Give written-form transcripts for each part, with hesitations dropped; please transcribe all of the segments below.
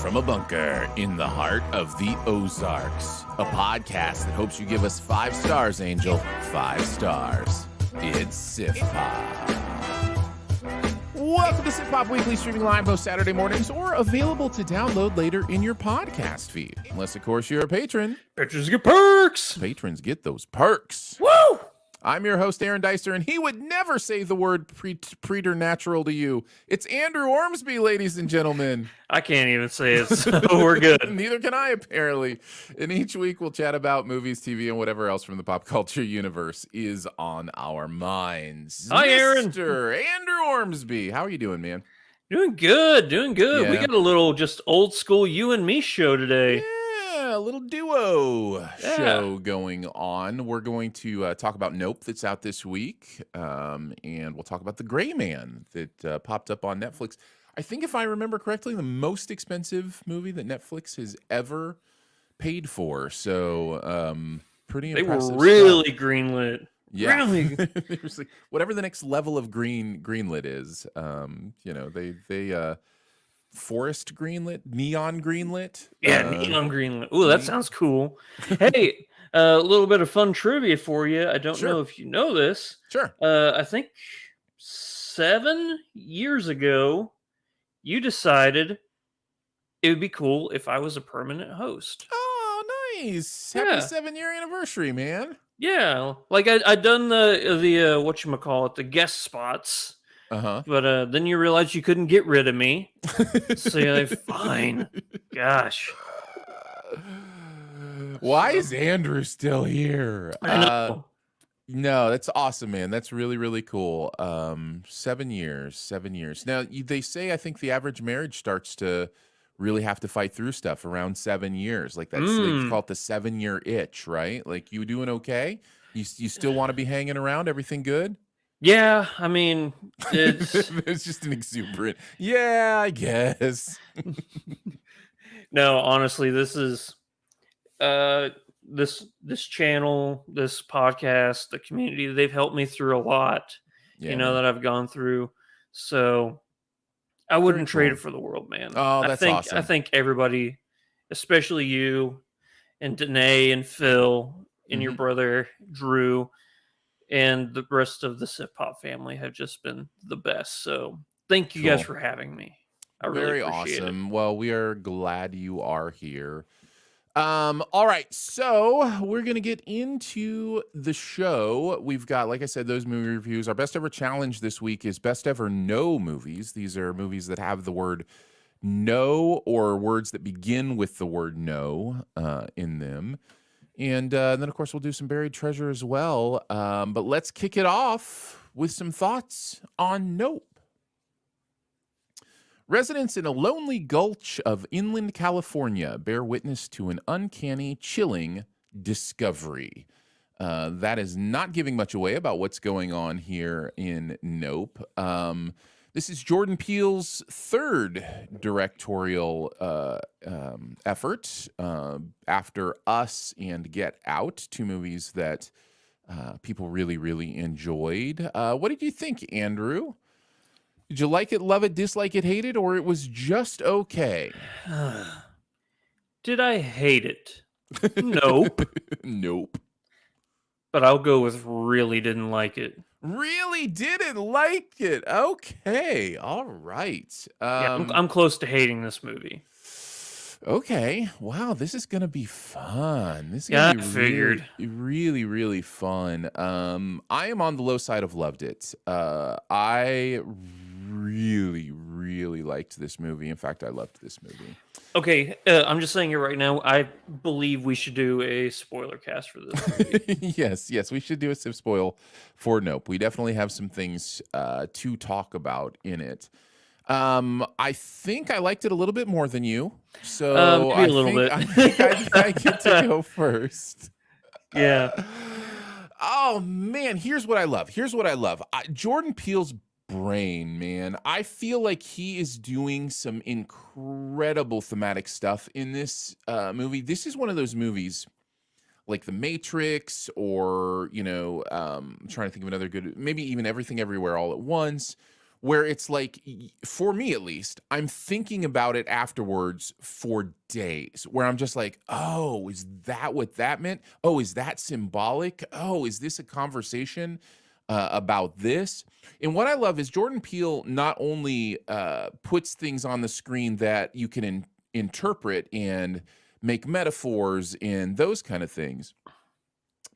from a bunker in the heart of the Ozarks. A podcast that hopes you give us 5 stars, Angel. 5 stars. It's Sif Pop. Welcome to Sif Pop Weekly, streaming live both Saturday mornings or available to download later in your podcast feed. Unless, of course, you're a patron. Patrons get perks. Patrons get those perks. Woo! I'm your host, Aaron Deister, and he would never say the word preternatural to you. It's Andrew Ormsby, ladies and gentlemen. I can't even say it, so we're good. Neither can I, apparently. And each week we'll chat about movies, TV, and whatever else from the pop culture universe is on our minds. Hi, Aaron. Mr. Andrew Ormsby. How are you doing, man? Doing good, doing good. Yeah. We got a little just old school you and me show today. Yeah, a little duo show going on. We're going to talk about Nope that's out this week, and we'll talk about The Gray Man that popped up on Netflix. I think if I remember correctly, the most expensive movie that Netflix has ever paid for. So pretty impressive. They were really greenlit. Yeah. Really? It was like, whatever the next level of greenlit is, they forest greenlit, neon greenlit. Yeah, neon greenlit. Ooh, that sounds cool. Hey, a little bit of fun trivia for you. I don't know if you know this. Sure. I think 7 years ago, you decided it would be cool if I was a permanent host. Oh, nice. Happy 7-year anniversary, man. Yeah, like I'd done the whatchamacallit, the guest spots. But then you realized you couldn't get rid of me. So you're like, fine. Gosh. Why is Andrew still here? I know. No, that's awesome, man. That's really, really cool. 7 years. Now, they say, I think the average marriage starts to really have to fight through stuff around 7 years. Like that's they call it the 7-year itch, right? Like, you doing okay? You still want to be hanging around? Everything good? Yeah, I mean, it's just an exuberant. Yeah, I guess. No, honestly, this is this channel, this podcast, the community, they've helped me through a lot. Yeah, that I've gone through. So I wouldn't trade it for the world, man. Oh, that's awesome. I think everybody, especially you and Danae and Phil and your brother Drew and the rest of the Sip Pop family have just been the best. So thank you guys for having me. I really appreciate awesome. it. Well, we are glad you are here. All right, so we're gonna get into the show. We've got, like I said, those movie reviews. Our best ever challenge this week is best ever no movies. These are movies that have the word no or words that begin with the word no in them. And then, of course, we'll do some buried treasure as well. But let's kick it off with some thoughts on Nope. Residents in a lonely gulch of inland California bear witness to an uncanny, chilling discovery. That is not giving much away about what's going on here in Nope. This is Jordan Peele's third directorial effort after Us and Get Out, 2 movies that people really, really enjoyed. What did you think, Andrew? Did you like it, love it, dislike it, hate it, or it was just okay? Did I hate it? Nope. Nope. But I'll go with really didn't like it. Really didn't like it. Okay. All right. I'm close to hating this movie. Okay. Wow, this is going to be fun. This is going to be really, really fun. I am on the low side of loved it. I really, really liked this movie. In fact, I loved this movie. Okay, I'm just saying it right now. I believe we should do a spoiler cast for this movie. Yes, we should do a Sip spoil for Nope. We definitely have some things to talk about in it. I think I liked it a little bit more than you, so maybe a little bit. I think I get to go first. Yeah. Oh man, here's what I love. Jordan Peele's brain, man. I feel like he is doing some incredible thematic stuff in this movie. This is one of those movies like The Matrix, or I'm trying to think of another good, maybe even Everything Everywhere All at Once, where it's like, for me at least, I'm thinking about it afterwards for days, where I'm just like, oh, is that what that meant? Oh, is that symbolic? Oh, is this a conversation about this? And what I love is Jordan Peele not only puts things on the screen that you can interpret and make metaphors and those kind of things,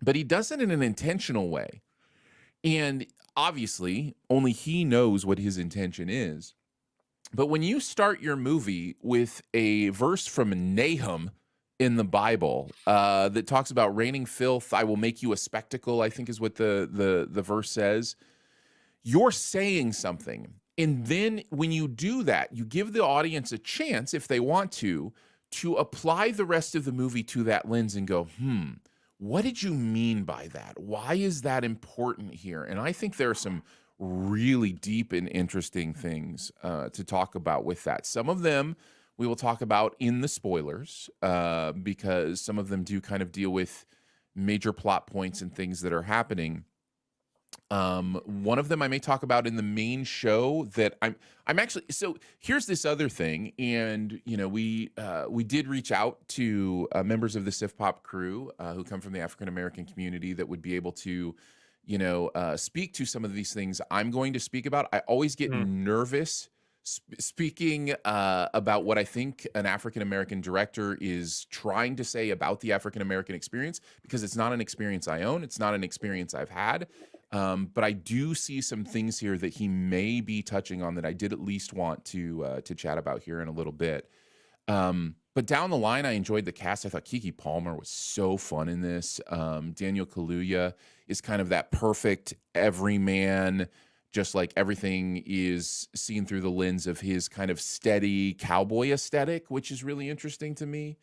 but he does it in an intentional way. And obviously, only he knows what his intention is. But when you start your movie with a verse from Nahum in the Bible that talks about raining filth, I will make you a spectacle, I think is what the verse says. You're saying something. And then when you do that, you give the audience a chance, if they want to apply the rest of the movie to that lens and go, what did you mean by that? Why is that important here? And I think there are some really deep and interesting things to talk about with that. Some of them we will talk about in the spoilers because some of them do kind of deal with major plot points and things that are happening. One of them I may talk about in the main show that I'm actually, so here's this other thing. And, you know, we did reach out to members of the Sif Pop crew who come from the African-American community that would be able to, you know, speak to some of these things I'm going to speak about. I always get nervous speaking about what I think an African-American director is trying to say about the African-American experience, because it's not an experience I own. It's not an experience I've had. But I do see some things here that he may be touching on that I did at least want to chat about here in a little bit. But down the line, I enjoyed the cast. I thought Keke Palmer was so fun in this. Daniel Kaluuya is kind of that perfect everyman, just like everything is seen through the lens of his kind of steady cowboy aesthetic, which is really interesting to me.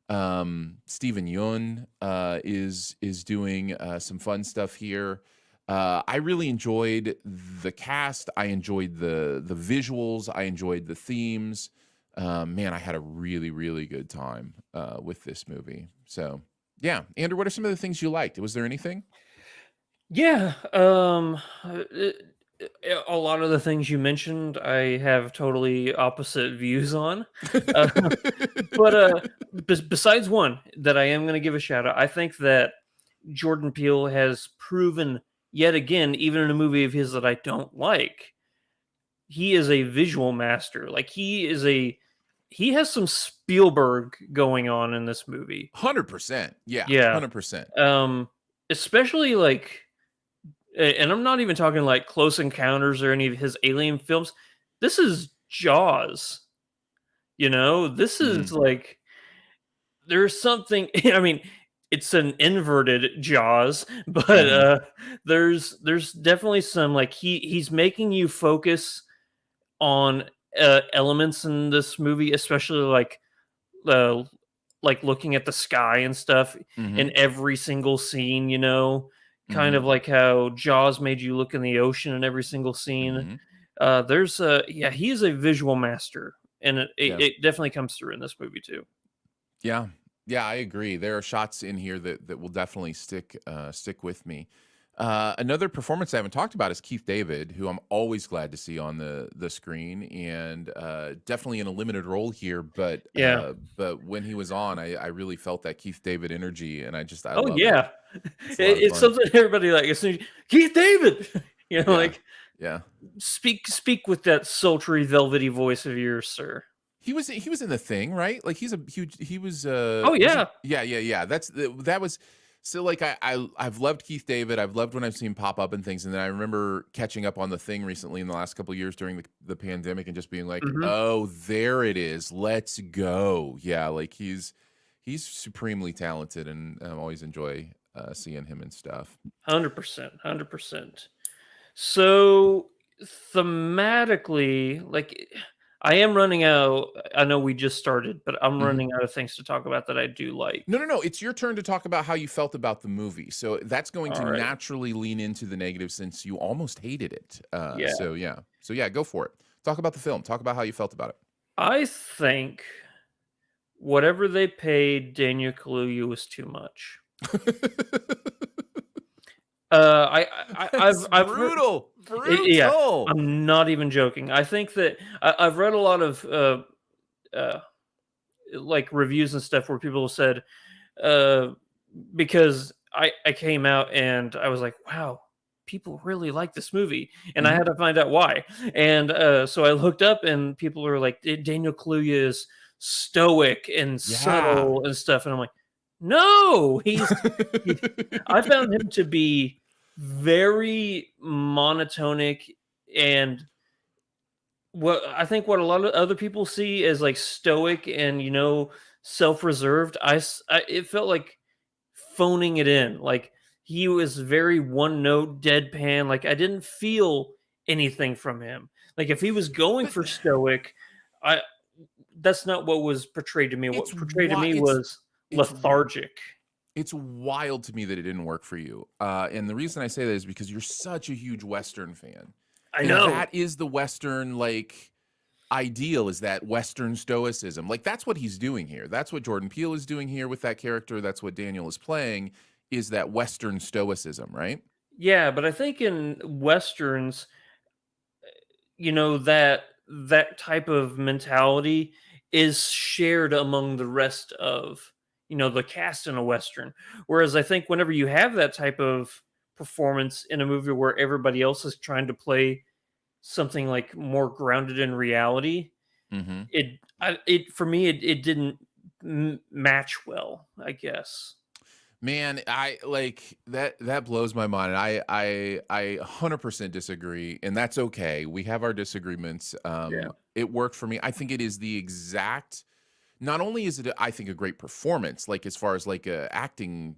Stephen Yeun is doing some fun stuff here. I really enjoyed the cast. I enjoyed the visuals. I enjoyed the themes. Man, I had a really, really good time with this movie. So, yeah. Andrew, what are some of the things you liked? Was there anything? Yeah, a lot of the things you mentioned, I have totally opposite views on. Uh, but besides one that I am going to give a shout out, I think that Jordan Peele has proven yet again, even in a movie of his that I don't like, he is a visual master. Like he has some Spielberg going on in this movie. 100%. Yeah, Yeah. 100%. Especially like, and I'm not even talking like Close Encounters or any of his alien films. This is Jaws. You know, this is like, there's something. I mean, it's an inverted Jaws, but there's definitely some like he's making you focus on elements in this movie, especially uh, like looking at the sky and stuff in every single scene. You know, kind of like how Jaws made you look in the ocean in every single scene. There's yeah, he's a visual master, and it definitely comes through in this movie too. Yeah. Yeah, I agree. There are shots in here that will definitely stick with me. Another performance I haven't talked about is Keith David, who I'm always glad to see on the screen, and definitely in a limited role here. But when he was on, I really felt that Keith David energy, and I Oh love it. yeah, It's a lot of it's fun. something everybody like. As soon as Keith David, you know, Yeah. like Yeah. speak with that sultry, velvety voice of yours, sir. He was in The Thing, right? Like he's a huge. He was. Oh yeah. Yeah. That was. So like I've loved Keith David. I've loved when I've seen him pop up and things, and then I remember catching up on The Thing recently in the last couple of years during the pandemic, and just being like, oh, there it is. Let's go. Yeah, like he's supremely talented, and I always enjoy seeing him and stuff. 100%, 100%. So thematically, like I am running out. I know we just started, but I'm running out of things to talk about that I do like. No. It's your turn to talk about how you felt about the movie. So that's going to All right. naturally lean into the negative since you almost hated it. Yeah. So yeah, go for it. Talk about the film. Talk about how you felt about it. I think whatever they paid Daniel Kaluuya was too much. I've brutal. Yeah, Brutal. I'm not even joking. I think that I've read a lot of uh, like reviews and stuff where people said uh, because I came out and I was like, wow, people really like this movie, and I Mhm. had to find out why. And so I looked up, and people were like, Daniel Kaluuya is stoic and Yeah. subtle and stuff, and I'm like, no, he, I found him to be very monotonic and what I think what a lot of other people see as like stoic and self-reserved. It felt like phoning it in. Like he was very one note, deadpan. Like I didn't feel anything from him. Like if he was going But for stoic, I that's not what was portrayed to me. it's What portrayed to why me was it's lethargic. it's wild to me that it didn't work for you. And the reason I say that is because you're such a huge Western fan. I And know. that is the Western like ideal, is that Western stoicism. Like that's what he's doing here. That's what Jordan Peele is doing here with that character. That's what Daniel is playing, is that Western stoicism, right? Yeah, but I think in westerns, that type of mentality is shared among the rest of the cast in a western, whereas I think whenever you have that type of performance in a movie where everybody else is trying to play something like more grounded in reality, Mm-hmm. it for me it didn't match well, I guess. Man, I like that. That blows my mind. I 100% disagree, and that's okay. We have our disagreements. Yeah. It worked for me. I think it is the exact. Not only is it, I think, a great performance, like as far as like a acting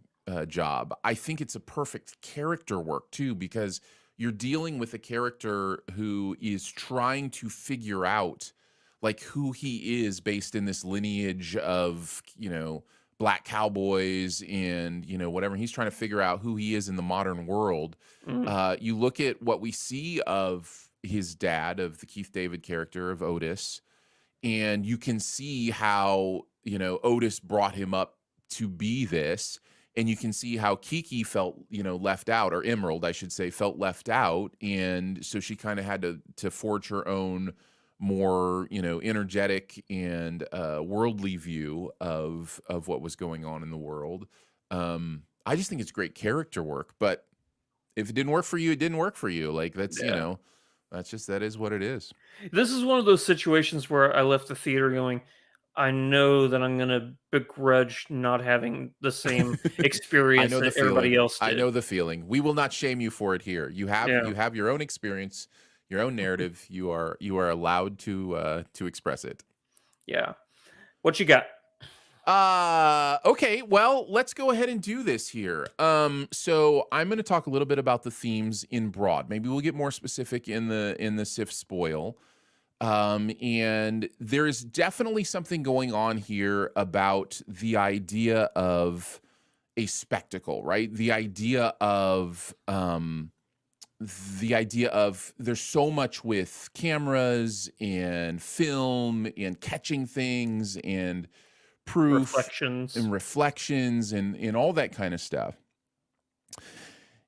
job. I think it's a perfect character work too, because you're dealing with a character who is trying to figure out like who he is based in this lineage of black cowboys and whatever. He's trying to figure out who he is in the modern world. Mm. You look at what we see of his dad, of the Keith David character of Otis, and you can see how Otis brought him up to be this, and you can see how Kiki felt left out, or Emerald I should say, felt left out, and so she kind of had to forge her own more energetic and worldly view of what was going on in the world. I just think it's great character work, but if it didn't work for you, it didn't work for you. Like that's Yeah. that is what it is. This is one of those situations where I left the theater going, I know that I'm gonna begrudge not having the same I experience know the that everybody feeling. else I did. know the feeling. We will not shame you for it here. Yeah, You have your own experience, your own narrative. You are allowed to express it. yeah. What you got? Okay, well, let's go ahead and do this here. So I'm going to talk a little bit about the themes in broad. Maybe we'll get more specific in the SIF spoil. And there's definitely something going on here about the idea of a spectacle, right? The idea of there's so much with cameras and film and catching things and proof Reflections. and reflections and all that kind of stuff.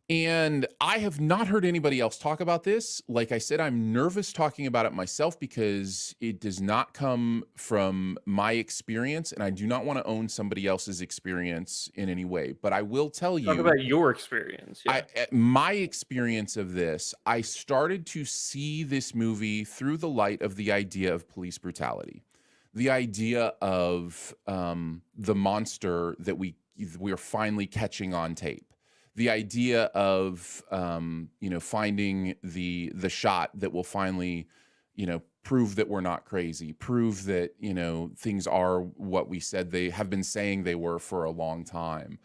And I have not heard anybody else talk about this. Like I said, I'm nervous talking about it myself because it does not come from my experience, and I do not want to own somebody else's experience in any way. But I will tell Talk you, about your experience. Yeah. my experience of this, I started to see this movie through the light of the idea of police brutality, the idea of the monster that we're finally catching on tape, the idea of finding the shot that will finally prove that we're not crazy, prove that things are what we said they have been saying they were for a long time.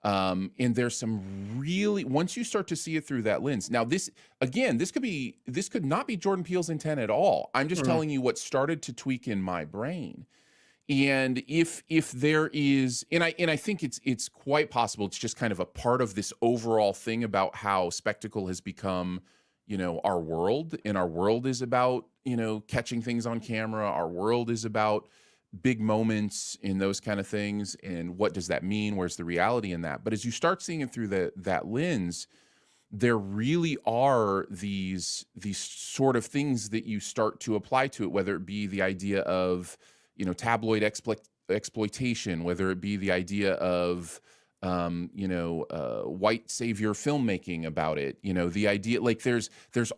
And there's some really, once you start to see it through that lens. Now, this again, this could not be Jordan Peele's intent at all. I'm just Mm. telling you what started to tweak in my brain. And if there is, and I think it's quite possible it's just kind of a part of this overall thing about how spectacle has become our world, and our world is about catching things on camera. Our world is about big moments and those kind of things, and what does that mean, where's the reality in that. But as you start seeing it through that lens, there really are these sort of things that you start to apply to it, whether it be the idea of, tabloid exploitation, whether it be the idea of, white savior filmmaking about it, the idea, like there's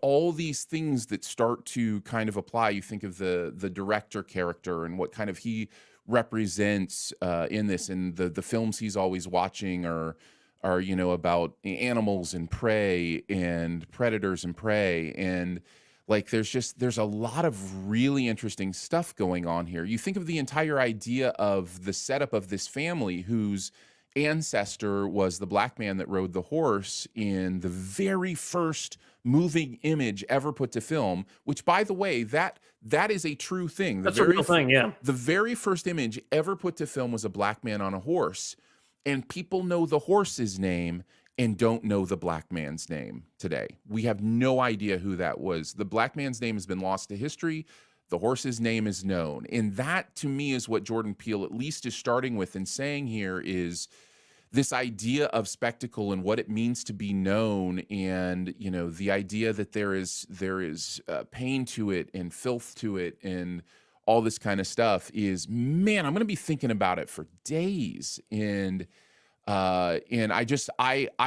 all these things that start to kind of apply. You think of the director character and what kind of he represents in this, and the films he's always watching are about animals and prey and predators and prey, and like there's a lot of really interesting stuff going on here. You think of the entire idea of the setup of this family whose ancestor was the black man that rode the horse in the very first moving image ever put to film, which, by the way, that is a true thing. That's a real thing, yeah. The very first image ever put to film was a black man on a horse, and people know the horse's name and don't know the black man's name today. We have no idea who that was. The black man's name has been lost to history. The horse's name is known. And that, to me, is what Jordan Peele at least is starting with and saying here, is this idea of spectacle and what it means to be known, and the idea that there is pain to it and filth to it and all this kind of stuff is, man, I'm going to be thinking about it for days. And I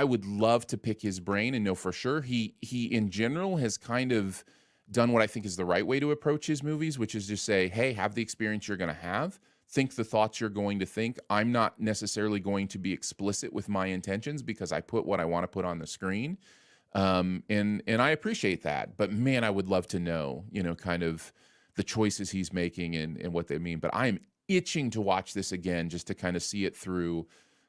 would love to pick his brain and know for sure. He in general has kind of done what I think is the right way to approach his movies, which is just say, hey, have the experience you're going to have, think the thoughts you're going to think. I'm not necessarily going to be explicit with my intentions because I put what I want to put on the screen. And I appreciate that, but man, I would love to know, kind of the choices he's making and what they mean. But I am itching to watch this again, just to kind of see it through,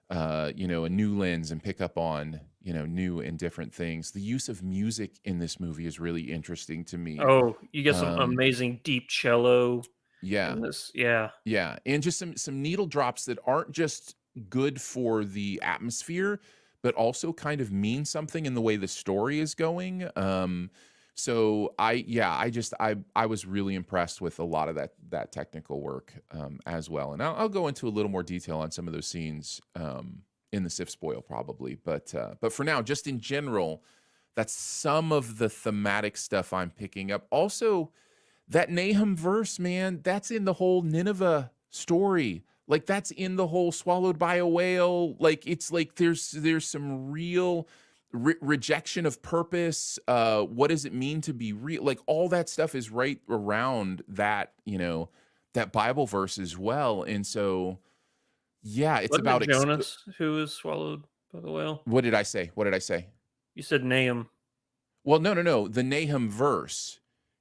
a new lens and pick up on, new and different things. The use of music in this movie is really interesting to me. Oh, you get some amazing deep cello Yeah. in this. Yeah. Yeah. And just some needle drops that aren't just good for the atmosphere, but also kind of mean something in the way the story is going. So I was really impressed with a lot of that technical work as well. And I'll go into a little more detail on some of those scenes in the SIF spoil probably. But for now, just in general, that's some of the thematic stuff I'm picking up. Also, that Nahum verse, man, that's in the whole Nineveh story. Like that's in the whole swallowed by a whale. Like it's like there's some real rejection of purpose. What does it mean to be real? Like all that stuff is right around that, that Bible verse as well. And so, yeah, it's Wasn't about it Jonas who was swallowed by the whale? What did I say? What did I say? You said Nahum. Well, no. The Nahum verse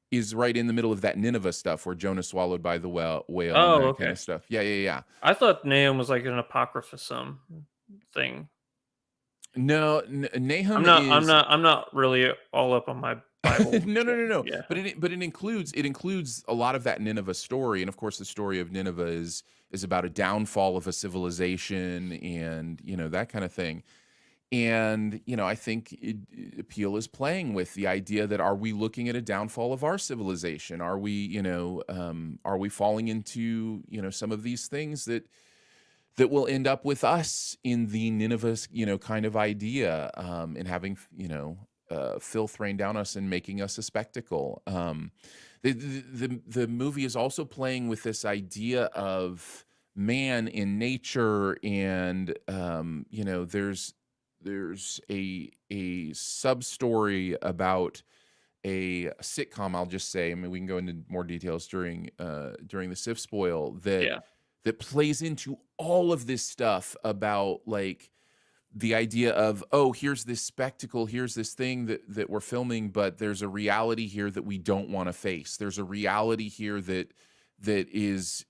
is right in the middle of that Nineveh stuff where Jonah swallowed by the whale Oh, and that okay. kind of stuff. Yeah. I thought Nahum was like an apocrypha some thing. No, Nahum I'm is not really all up on my Bible. no. Yeah. But it includes a lot of that Nineveh story, and of course the story of Nineveh is about a downfall of a civilization and that kind of thing. And I think Peele is playing with the idea that, are we looking at a downfall of our civilization? Are we falling into some of these things that will end up with us in the Nineveh kind of idea, and having filth rain down us and making us a spectacle. The movie is also playing with this idea of man in nature, and there's a sub story about a sitcom. I'll just say, I mean, we can go into more details during the SIF spoil that plays into all of this stuff about like the idea of, oh, here's this spectacle, here's this thing that we're filming, but there's a reality here that we don't want to face. There's a reality here that is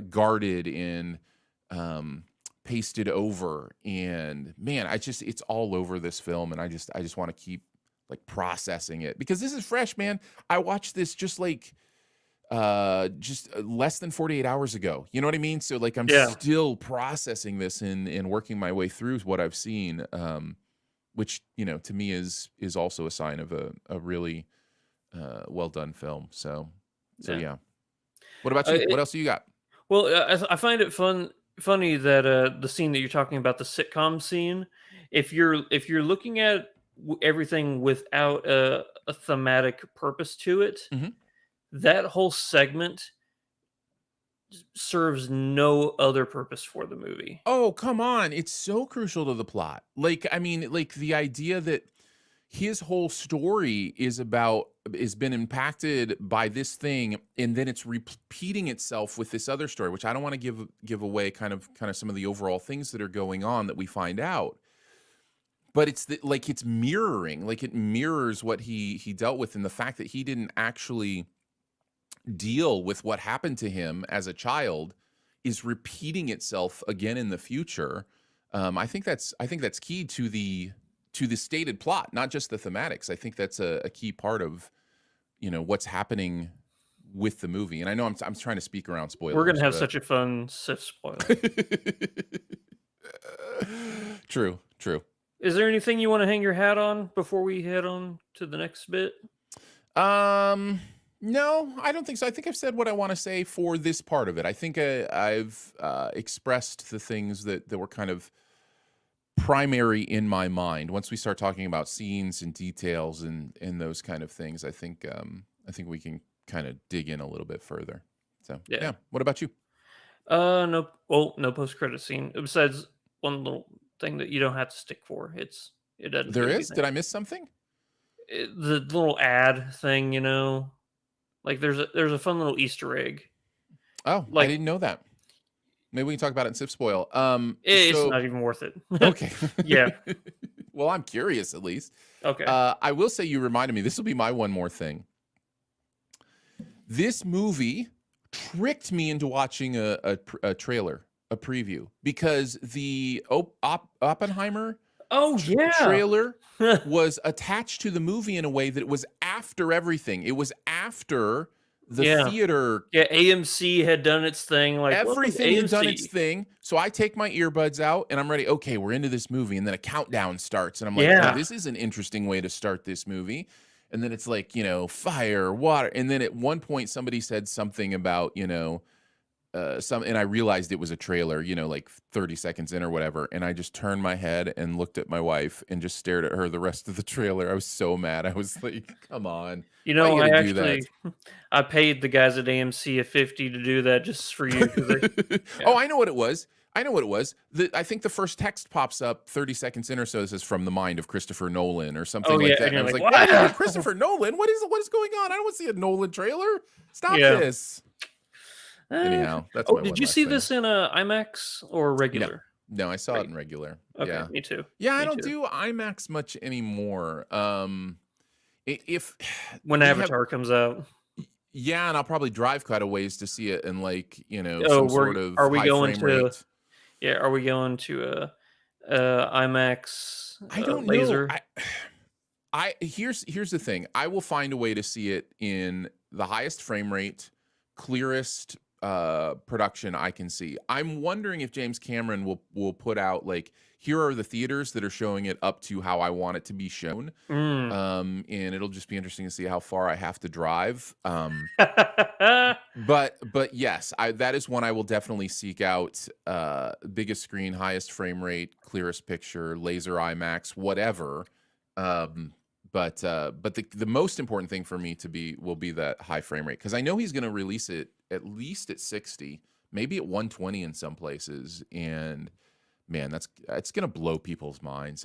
guarded and pasted over. And man, it's all over this film, and I just want to keep like processing it, because this is fresh, man. I watched this just less than 48 hours ago. You know what I mean? So like I'm still processing this and working my way through what I've seen, which to me is also a sign of a really well done film. So yeah. What about you? What else do you got? Well, I find it funny that the scene that you're talking about, the sitcom scene, if you're looking at everything without a thematic purpose to it. Mhm. That whole segment serves no other purpose for the movie. Oh, come on. It's so crucial to the plot. Like, I mean, like the idea that his whole story is been impacted by this thing, and then it's repeating itself with this other story, which I don't want to give away kind of some of the overall things that are going on that we find out. But like it's mirroring, like it mirrors what he dealt with, and the fact that he didn't actually deal with what happened to him as a child is repeating itself again in the future. I think that's key to the stated plot, not just the thematics. I think that's a key part of what's happening with the movie. And I know I'm trying to speak around We're gonna spoilers, have but such a fun Sif spoil. true, true. Is there anything you want to hang your hat on before we head on to the next bit? No, I don't think so. I think I've said what I want to say for this part of it. I think I've expressed the things that were kind of primary in my mind. Once we start talking about scenes and details and those kind of things, I think we can kind of dig in a little bit further. So Yeah. yeah. What about you? No. Well, no post credit scene besides one little thing that you don't have to stick for. It doesn't There do is? anything. Did I miss something? The little ad thing, like there's a fun little Easter egg. Oh, I Like didn't know that. Maybe we can talk about it in Sip Spoil. it's So not even worth it. okay. Yeah. Well, I'm curious at least. Okay. I will say you reminded me. This will be my one more thing. This movie tricked me into watching a trailer, a preview, because the Oppenheimer Oh yeah. trailer was attached to the movie in a way that it was after everything. It was after the Yeah. theater. Yeah, AMC had done its thing. Like welcome Everything had done AMC. its thing. So I take my earbuds out and I'm ready. Okay, we're into this movie. And then a countdown starts. And I'm like, Yeah. oh, this is an interesting way to start this movie. And then it's like, fire, water. And then at one point somebody said something about, and I realized it was a trailer, like 30 seconds in or whatever. And I just turned my head and looked at my wife and just stared at her the rest of the trailer. I was so mad. I was like, come on. Why you I gotta do that? actually I paid the guys at AMC a 50 to do that just for you because Oh, I know what it was. I think the first text pops up 30 seconds in or so. It says from the mind of Christopher Nolan or something Oh, like yeah, that. and And I you're was like, like, wait a minute, "Wow." Christopher Nolan? What is going on? I don't want to see a Nolan trailer. Stop Yeah. this. Anyhow, that's my did one you last see thing. this in a IMAX or regular? No, I saw it Right. in regular. Okay, Yeah. me too. Yeah, I Me don't too. do IMAX much anymore. If When we have, Avatar comes out. yeah, and I'll probably drive quite a ways to see it in like, Oh, some sort of are we high going frame to rate. yeah, are we going to IMAX I don't know. laser? Here's the thing. I will find a way to see it in the highest frame rate, clearest production I can see. I'm wondering if James Cameron will put out like, here are the theaters that are showing it up to how I want it to be shown. Mm. And it'll just be interesting to see how far I have to drive. But yes, that is one I will definitely seek out. Biggest screen, highest frame rate, clearest picture, laser IMAX, whatever. But the most important thing for me will be that high frame rate, because I know he's going to release it at least at 60, maybe at 120 in some places, and man, it's going to blow people's minds.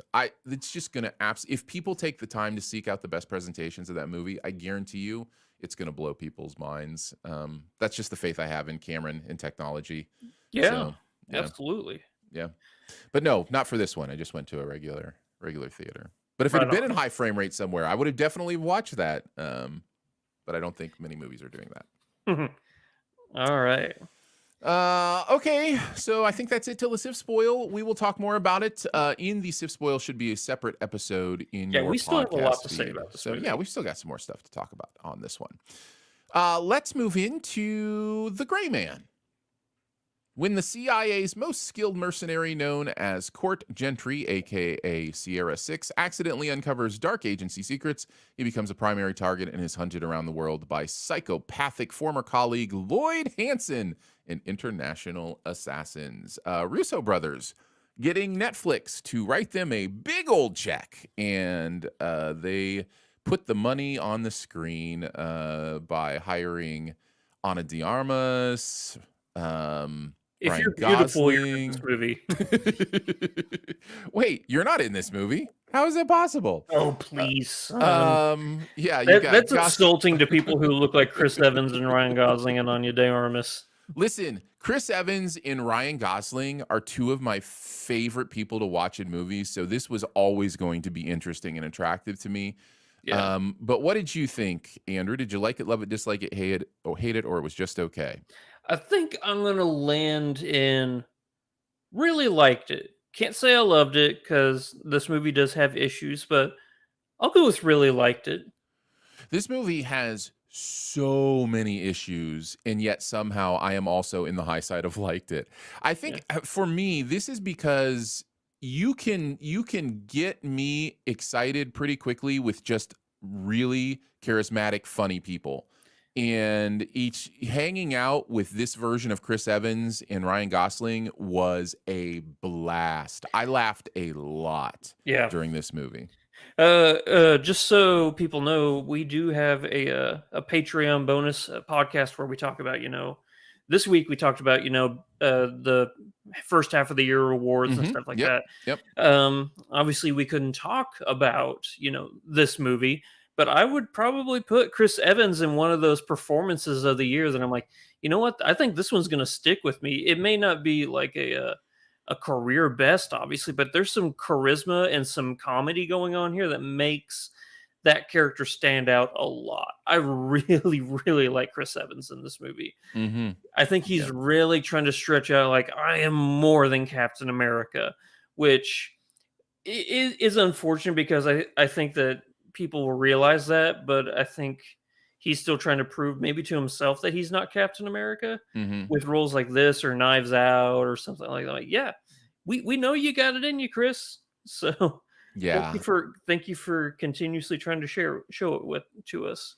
It's just going to if people take the time to seek out the best presentations of that movie, I guarantee you it's going to blow people's minds. That's just the faith I have in Cameron and technology. Yeah, So, yeah. absolutely. Yeah. But no, not for this one. I just went to a regular theater. But if it Right had been on. in high frame rate somewhere, I would have definitely watched that. But I don't think many movies are doing that. All right. Okay, so I think that's it till the Sif Spoil. We will talk more about it. In the Sif Spoil should be a separate episode in Yeah, your we still have a podcast lot to say feed. about this So movie. yeah, we've still got some more stuff to talk about on this one. Let's move into The Gray Man. When the CIA's most skilled mercenary, known as Court Gentry, aka Sierra 6, accidentally uncovers dark agency secrets, he becomes a primary target and is hunted around the world by psychopathic former colleague Lloyd Hansen and international assassins. Russo brothers getting Netflix to write them a big old check, and they put the money on the screen by hiring Ana de Armas, If Ryan you're beautiful, you're in this Gosling. movie. Wait, you're not in this movie? How is that possible? Oh, Uh, please, son. yeah, you got That's Gos. insulting to people who look like Chris Evans and Ryan Gosling and Anya de Armas. Listen, Chris Evans and Ryan Gosling are two of my favorite people to watch in movies, so this was always going to be interesting and attractive to me. Yeah. But what did you think, Andrew? Did you like it, love it, dislike it, hate it, or it was just okay? I think I'm gonna land in really liked it. Can't say I loved it because this movie does have issues, but I'll go with really liked it. This movie has so many issues, and yet somehow I am also in the high side of liked it. I Yeah. think for me, this is because you can get me excited pretty quickly with just really charismatic, funny people. And each hanging out with this version of Chris Evans and Ryan Gosling was a blast. I laughed a lot Yeah. during this movie. Just so people know, we do have a Patreon bonus podcast where we talk about, this week we talked about, the first half of the year awards and stuff like Yep. that. Yep. Obviously we couldn't talk about, this movie, but I would probably put Chris Evans in one of those performances of the year that I'm like, you know what? I think this one's going to stick with me. It may not be like a career best, obviously, but there's some charisma and some comedy going on here that makes that character stand out a lot. I really, really like Chris Evans in this movie. Mm-hmm. I think he's Yeah. really trying to stretch out, like, I am more than Captain America, which is unfortunate because I think that people will realize that, but I think he's still trying to prove maybe to himself that he's not Captain America Mm-hmm. with roles like this or Knives Out or something like that. Like, yeah, we know you got it in you, Chris. So Yeah. thank you for continuously trying to show it with to us.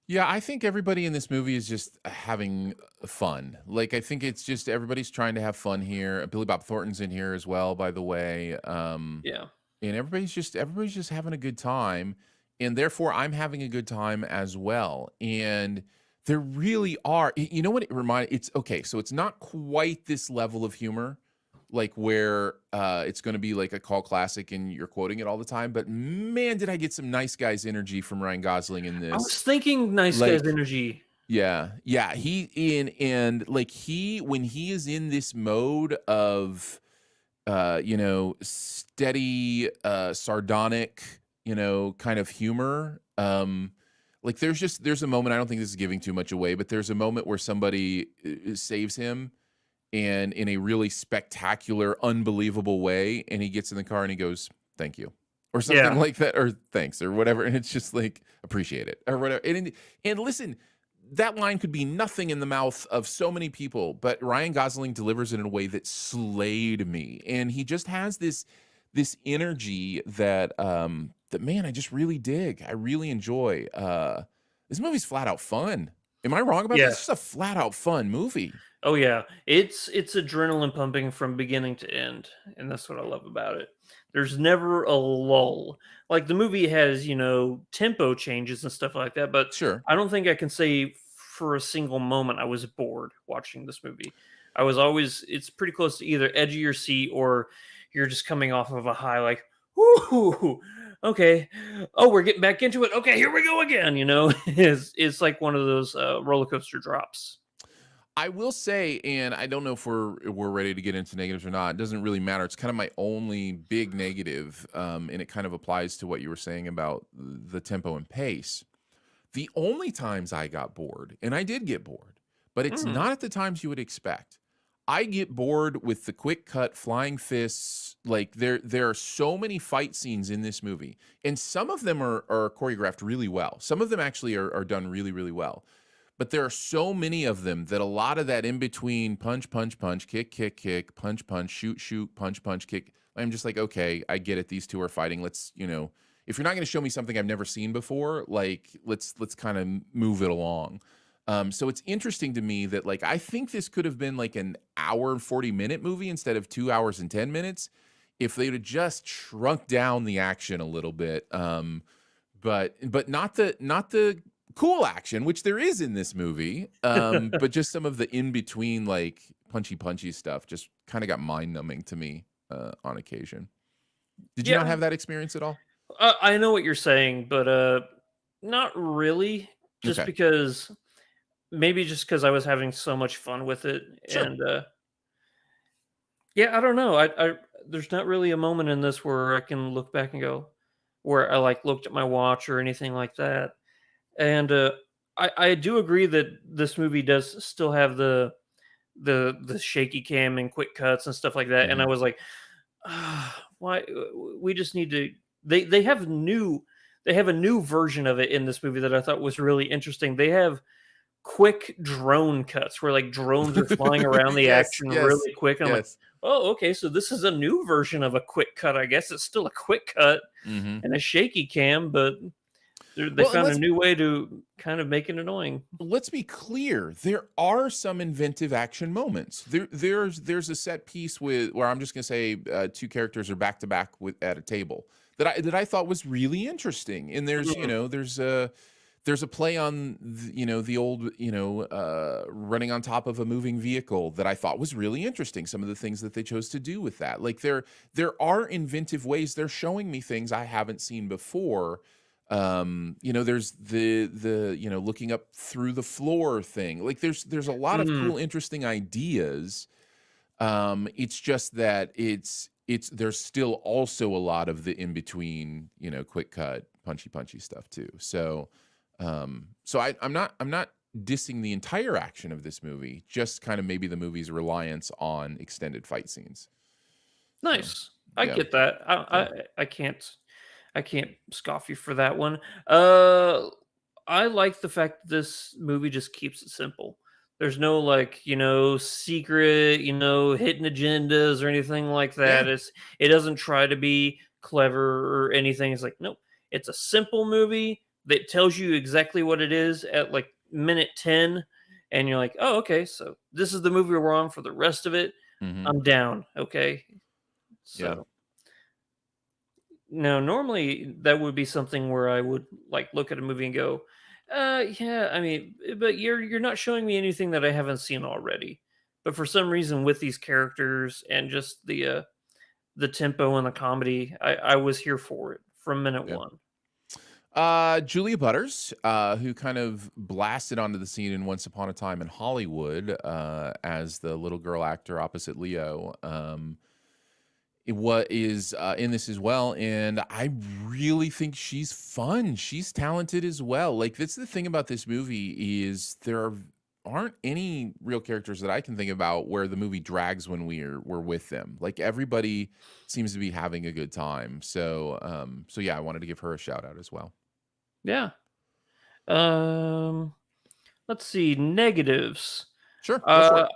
Yeah, I think everybody in this movie is just having fun. Like, I think it's just everybody's trying to have fun here. Billy Bob Thornton's in here as well, by the way. Yeah. And everybody's just having a good time, and therefore I'm having a good time as well. And there really are, you know what it remind? It's okay. So it's not quite this level of humor, like where it's going to be like a call classic and you're quoting it all the time. But man, did I get some nice guys energy from Ryan Gosling in I this? was thinking nice guys Like, energy. yeah, he in and like he when he is in this mode of steady sardonic, kind of humor. Like there's a moment, I don't think this is giving too much away, but there's a moment where somebody saves him and in a really spectacular, unbelievable way, and he gets in the car and he goes, "Thank you." Or something Yeah. like that, or thanks, or whatever. And it's just like, appreciate it, or whatever. And listen, that line could be nothing in the mouth of so many people, but Ryan Gosling delivers it in a way that slayed me. And he just has this energy that man, I just really dig. I really enjoy. This movie's flat out fun. Am I wrong about this? Yeah. It's just a flat out fun movie. Oh yeah, it's adrenaline pumping from beginning to end, and that's what I love about it. There's never a lull. Like the movie has, tempo changes and stuff like that, but Sure. I don't think I can say for a single moment I was bored watching this movie. I was always it's pretty close to either edge of your seat or you're just coming off of a high like, "Ooh, okay. Oh, we're getting back into it. Okay, here we go again," it's like one of those roller coaster drops. I will say, and I don't know if we're ready to get into negatives or not. It doesn't really matter. It's kind of my only big negative, and it kind of applies to what you were saying about the tempo and pace. The only times I got bored, and I did get bored, but it's Hmm. not at the times you would expect. I get bored with the quick cut flying fists. Like there are so many fight scenes in this movie, and some of them are choreographed really well. Some of them actually are done really, really well. But there are so many of them that a lot of that in between punch, punch, punch, kick, kick, kick, punch, punch, shoot, shoot, punch, punch, kick. I'm just like, okay, I get it. These two are fighting. Let's, if you're not going to show me something I've never seen before, like let's kind of move it along. So it's interesting to me that like I think this could have been like an hour and 40-minute movie instead of 2 hours and 10 minutes if they'd have just shrunk down the action a little bit. But not the cool action, which there is in this movie. But just some of the in between like punchy stuff just kind of got mind numbing to me on occasion. Did you not Yeah, have that experience at all? I know what you're saying, but not really. Just Okay, because maybe just because I was having so much fun with it, sure. and yeah, I don't know. I there's not really a moment in this where I can look back and go where I like looked at my watch or anything like that. And I do agree that this movie does still have the shaky cam and quick cuts and stuff like that. And I Hmm. was like, why we just need to they have new they have a new version of it in this movie that I thought was really interesting. They have quick drone cuts where like drones are flying around the Yes, action yes, really quick. And I'm like, yes. oh, okay, so this is a new version of a quick cut. I guess it's still a quick cut Hmm. and a shaky cam, but they Well, and found a new way to kind of make it annoying. let's be clear. There are some inventive action moments. There's a set piece with where I'm just gonna say two characters are back to back with at a table that I thought was really interesting. And Mhm. there's a play on the old running on top of a moving vehicle that I thought was really interesting. Some of the things that they chose to do with that, like there are inventive ways. They're showing me things I haven't seen before. There's the looking up through the floor thing. Like there's a lot of Mm. cool interesting ideas. It's just that it's there's still also a lot of the in between, quick cut punchy stuff too. So I'm not dissing the entire action of this movie, just kind of maybe the movie's reliance on extended fight scenes. So Nice. I yeah, get that. yeah, I can't scoff you for that one. Uh, I like the fact that this movie just keeps it simple. There's no like, secret, hidden agendas or anything like yeah. that. It doesn't try to be clever or anything. It's like, nope. It's a simple movie that tells you exactly what it is at like minute 10, and you're like, "Oh, okay. So this is the movie we're on for the rest of it. Hmm. I'm down." Okay. Yeah. So now, normally that would be something where I would like look at a movie and go, yeah, I mean, but you're not showing me anything that I haven't seen already." But for some reason, with these characters and just the tempo and the comedy, I was here for it from minute Yeah. one. Julia Butters, who kind of blasted onto the scene in Once Upon a Time in Hollywood as the little girl actor opposite Leo. What is in this as well, and I really think she's fun. She's talented as well. Like that's the thing about this movie is aren't any real characters that I can think about where the movie drags when we're with them. Like everybody seems to be having a good time. So yeah, I wanted to give her a shout out as well. Yeah. Um. Let's see negatives. Sure, go for Uh, it.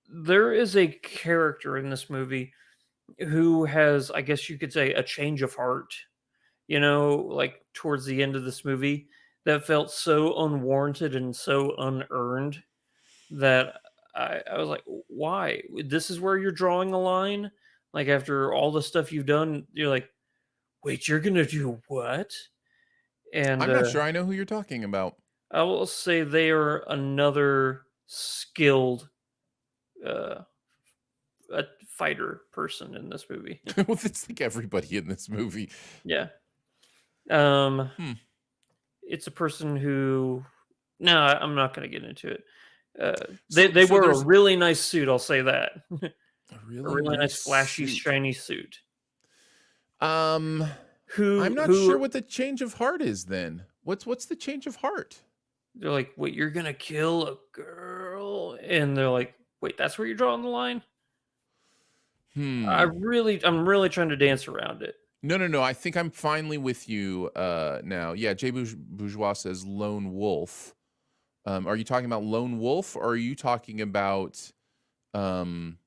there is a character in this movie who has, I guess you could say, a change of heart, like towards the end of this movie that felt so unwarranted and so unearned that I was like, why? This is where you're drawing a line? Like after all the stuff you've done, you're like, wait, you're gonna do what? And I'm not sure I know who you're talking about. I will say they are another skilled uh, a fighter person in this movie. Well, it's like everybody in this movie. Yeah. Um, Hmm. it's a person who no, I'm not gonna get into it. They So they so wear a there's really nice suit, I'll say that. A a really really nice nice, flashy, suit. shiny suit. Um, I'm not sure Who what the change of heart is then. What's the change of heart? they're like, "Wait, you're gonna kill a girl?" And they're like, "Wait, that's where you're drawing the line?" Hmm. I'm really trying to dance around it. No. I think I'm finally with you now. Yeah, Bourgeois says lone wolf. Are you talking about lone wolf or are you talking about um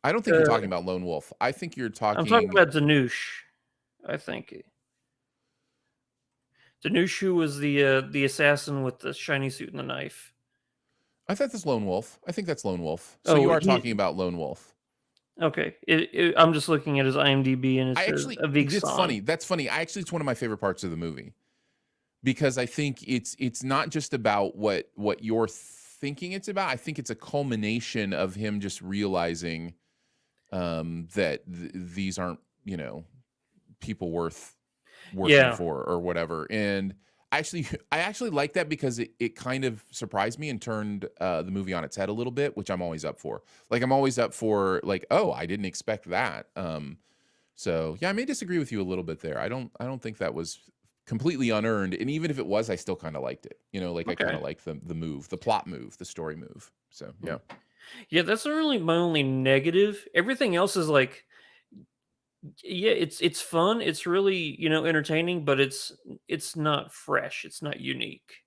I don't think you're Uh, talking about lone wolf. I think you're I'm talking talking about Zanush, I think. Danushu was the assassin with the shiny suit and the knife. I thought that's Lone Wolf. I think that's Lone Wolf. So you Oh, are talking about Lone Wolf. okay. I'm just looking at his IMDb, and it I says actually, a big it's song. funny. That's funny. It's one of my favorite parts of the movie because I think it's not just about what you're thinking it's about. I think it's a culmination of him just realizing that these aren't, people worth working Yeah. for or whatever. And actually, I actually like that because it kind of surprised me and turned the movie on its head a little bit, which I'm always up for. Like I'm always up for like, oh, I didn't expect that. So yeah, I may disagree with you a little bit there. I don't think that was completely unearned. And even if it was, I still kind of liked it. Like I kind Okay. of like the move, the plot move, the story move. So yeah. Yeah, that's not really my only negative. Everything else is like, yeah, it's fun. It's really, entertaining, but it's not fresh. It's not unique.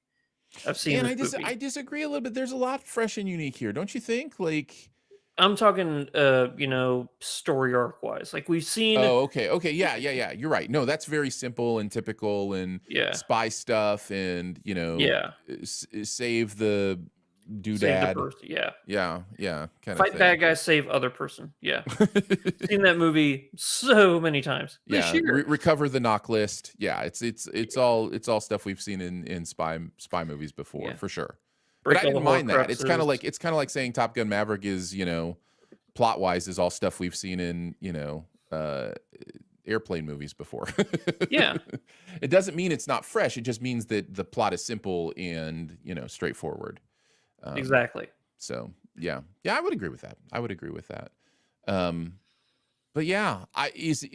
I've seen And this I movie. disagree a little bit. There's a lot fresh and unique here, don't you think? Like, I'm talking, story arc wise. Like we've seen, oh, okay, okay, yeah, yeah, yeah. You're right. No, that's very simple and typical and yeah, spy stuff, and yeah, save the save the doodad. person. Yeah, Yeah, yeah, kind of fight bad thing. guys, save other person. Yeah, seen that movie so many times this Yeah, year. recover the knock list. Yeah, it's all stuff we've seen in spy movies before Yeah, for sure. But I break all the didn't mind that. Horcruxes. It's kind of like saying Top Gun Maverick is, plot wise is all stuff we've seen in, airplane movies before. Yeah, It doesn't mean it's not fresh. It just means that the plot is simple and, straightforward. Um, exactly. so yeah, yeah, I would agree with that. I would agree with that. Um, but yeah,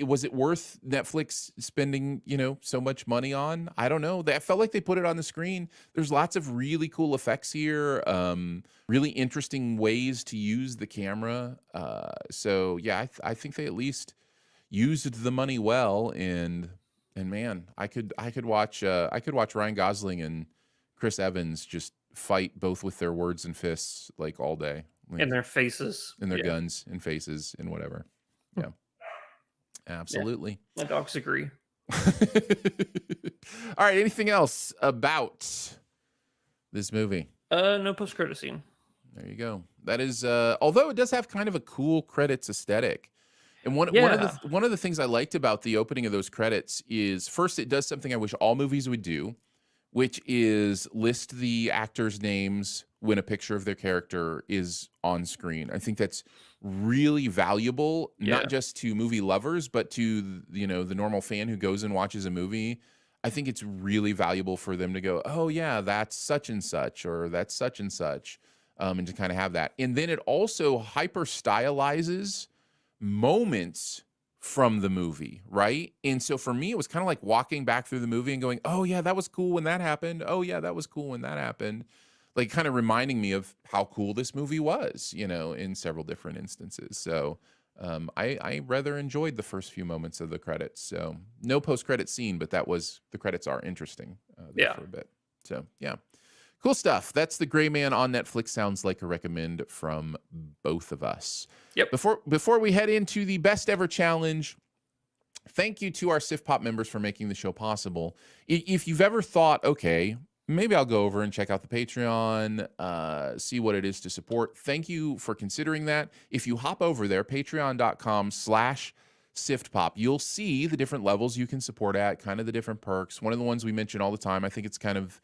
was it worth Netflix spending, so much money on? I don't know. I felt like they put it on the screen. There's lots of really cool effects here. Really interesting ways to use the camera. So yeah, I think they at least used the money well. And man, I could watch Ryan Gosling and Chris Evans just fight both with their words and fists like all day, In like their faces. in their Yeah, guns and faces and whatever. Yeah. yeah. Absolutely. My dogs agree. All right. Anything else about this movie? No post credit scene. There you go. That is, although it does have kind of a cool credits aesthetic. And Yeah, one of the things I liked about the opening of those credits is first, it does something I wish all movies would do, which is list the actors' names when a picture of their character is on screen. I think that's really valuable, not yeah, just to movie lovers, but to the normal fan who goes and watches a movie. I think it's really valuable for them to go, oh yeah, that's such and such, or that's such and such, and to kind of have that. And then it also hyper stylizes moments from the movie, right? And so for me, it was kind of like walking back through the movie and going, oh, yeah, that was cool when that happened. Oh, yeah, that was cool when that happened. Like kind of reminding me of how cool this movie was, in several different instances. So I rather enjoyed the first few moments of the credits. So no post-credit scene, but the credits are interesting there yeah. for a bit. So yeah. Cool stuff. That's The Gray Man on Netflix. Sounds like a recommend from both of us. Yep. Before we head into the best ever challenge, thank you to our SIF Pop members for making the show possible. If you've ever thought, okay, maybe I'll go over and check out the Patreon, see what it is to support. Thank you for considering that. If you hop over there, patreon.com/SiftPop, you'll see the different levels you can support at, kind of the different perks. One of the ones we mention all the time, I think it's kind of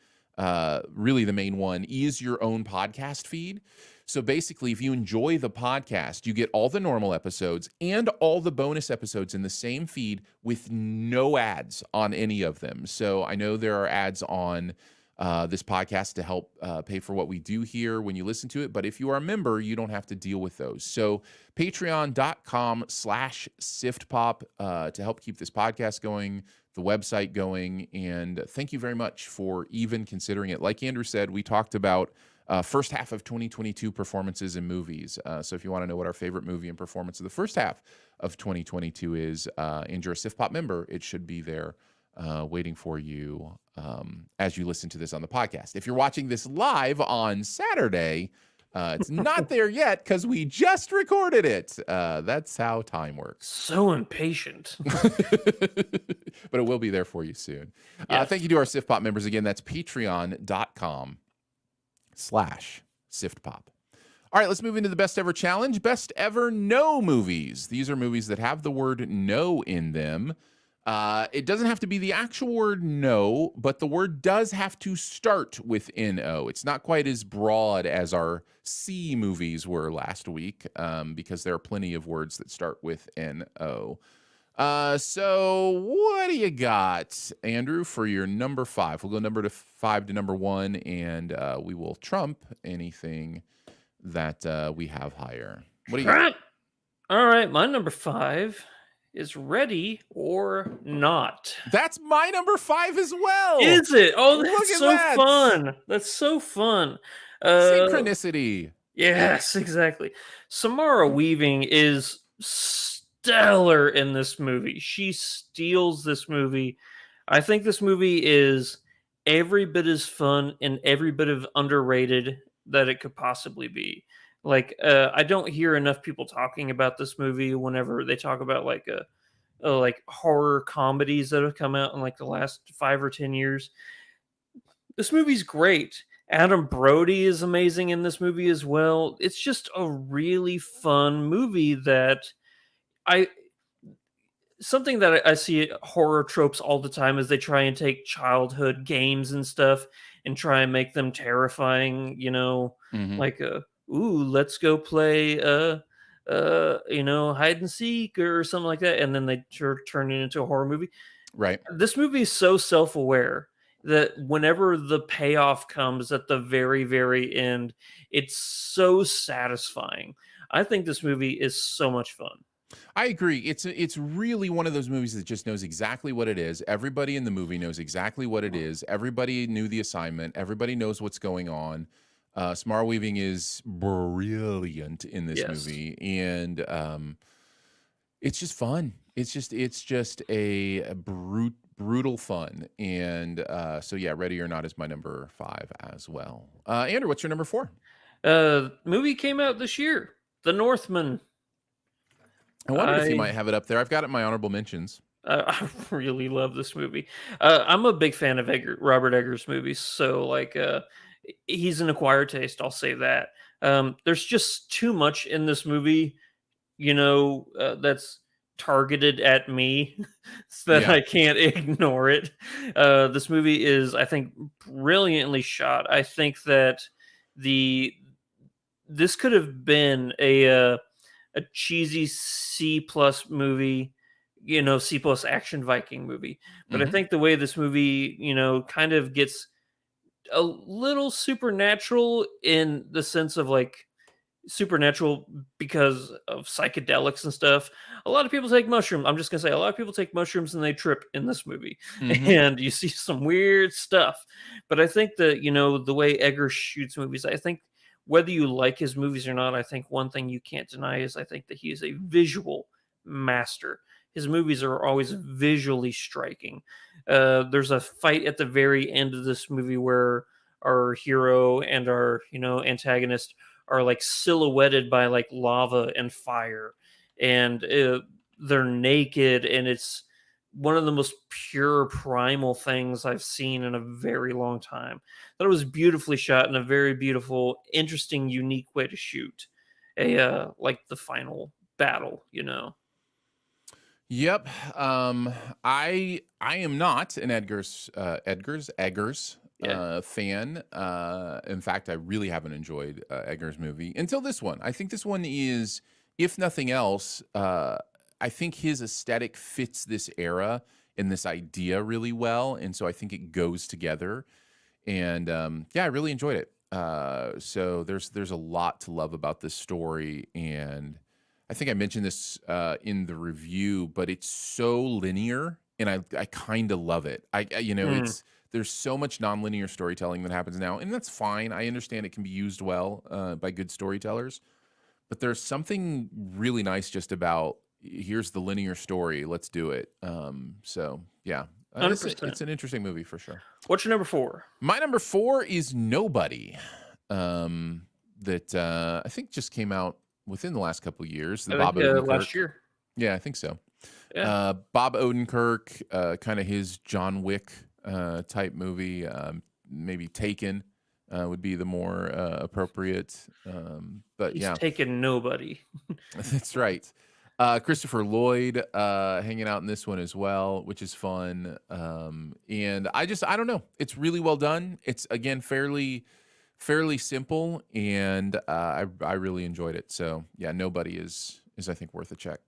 really the main one, is your own podcast feed. So basically, if you enjoy the podcast, you get all the normal episodes and all the bonus episodes in the same feed with no ads on any of them. So I know there are ads on this podcast to help pay for what we do here when you listen to it. But if you are a member, you don't have to deal with those. So patreon.com/SiftPop to help keep this podcast going, the website going. And thank you very much for even considering it. Like Andrew said, we talked about first half of 2022 performances in movies. So if you want to know what our favorite movie and performance of the first half of 2022 is, and you're a SIF Pop member, it should be there waiting for you as you listen to this on the podcast. If you're watching this live on Saturday, It's not there yet because we just recorded it. That's how time works. So impatient. But it will be there for you soon. Yes. Thank you to our SIFPOP members. Again, that's patreon.com/SIFTPOP. All right, let's move into the best ever challenge. Best ever no movies. These are movies that have the word no in them. It doesn't have to be the actual word no, but the word does have to start with NO. It's not quite as broad as our C movies were last week, because there are plenty of words that start with NO. So what do you got, Andrew, for your number 5? We'll go number 5 to number 1, and we will trump anything that we have higher. What do you got? All right, my number 5 is Ready or Not. That's my number 5 as well. Is it? Oh, Look that's at so that. fun. That's so fun. Synchronicity. Yes, exactly. Samara Weaving is stellar in this movie. She steals this movie. I think this movie is every bit as fun and every bit of underrated that it could possibly be. Like, I don't hear enough people talking about this movie whenever they talk about like horror comedies that have come out in like the last 5 or 10 years. This movie's great. Adam Brody is amazing in this movie as well. It's just a really fun movie that I something that I see horror tropes all the time is they try and take childhood games and stuff and try and make them terrifying, Mhm. like ooh, let's go play hide and seek or something like that, and then they turn it into a horror movie. Right. This movie is so self-aware that whenever the payoff comes at the very, very end, it's so satisfying. I think this movie is so much fun. I agree. It's really one of those movies that just knows exactly what it is. Everybody in the movie knows exactly what it is. Everybody knew the assignment. Everybody knows what's going on. Samara Weaving is brilliant in this Yes. movie, and it's just fun. It's just a brutal fun, and so yeah, Ready or Not is my number 5 as well. Andrew, what's your number 4? Movie came out this year, The Northman. I wondered if you I might have it up there. I've got it in my honorable mentions. I really love this movie. I'm a big fan of Robert Eggers movies, so like he's an acquired taste. I'll say that. There's just too much in this movie, that's targeted at me, so that Yeah. I can't ignore it. This movie is, I think, brilliantly shot. I think that the this could have been a cheesy C plus movie, C plus action Viking movie. But I Mhm. think the way this movie, kind of gets a little supernatural in the sense of like supernatural because of psychedelics and stuff. A lot of people take mushrooms. I'm just gonna say a lot of people take mushrooms and they trip in this movie, Mhm. and you see some weird stuff. But I think that the way Edgar shoots movies, I think whether you like his movies or not, I think one thing you can't deny is I think that he is a visual master. His movies are always visually striking. There's a fight at the very end of this movie where our hero and our antagonist are like silhouetted by like lava and fire, and they're naked, and it's one of the most pure primal things I've seen in a very long time. That was beautifully shot in a very beautiful, interesting, unique way to shoot a like the final battle. Yep. I am not an Eggers Yeah. fan. In fact, I really haven't enjoyed Eggers movie until this one. I think this one is, if nothing else, I think his aesthetic fits this era and this idea really well, and so I think it goes together. And yeah, I really enjoyed it. So there's a lot to love about this story, and I think I mentioned this in the review, but it's so linear, and I kind of love it. Mm. It's there's so much nonlinear storytelling that happens now, and that's fine. I understand it can be used well by good storytellers, but there's something really nice just about here's the linear story, let's do it. So yeah, it's 100%. an interesting movie for sure. What's your number 4? My number 4 is Nobody. Um, that I think just came out within the last couple of years. The I Bob think Odenkirk. last year. Yeah, I think so. Yeah, Bob Odenkirk, kind of his John Wick type movie. Maybe Taken would be the more appropriate. But he's yeah, taken nobody. that's right. Christopher Lloyd hanging out in this one as well, which is fun. And I don't know. It's really well done. It's again fairly simple, and I really enjoyed it. So yeah, nobody is I think worth a check.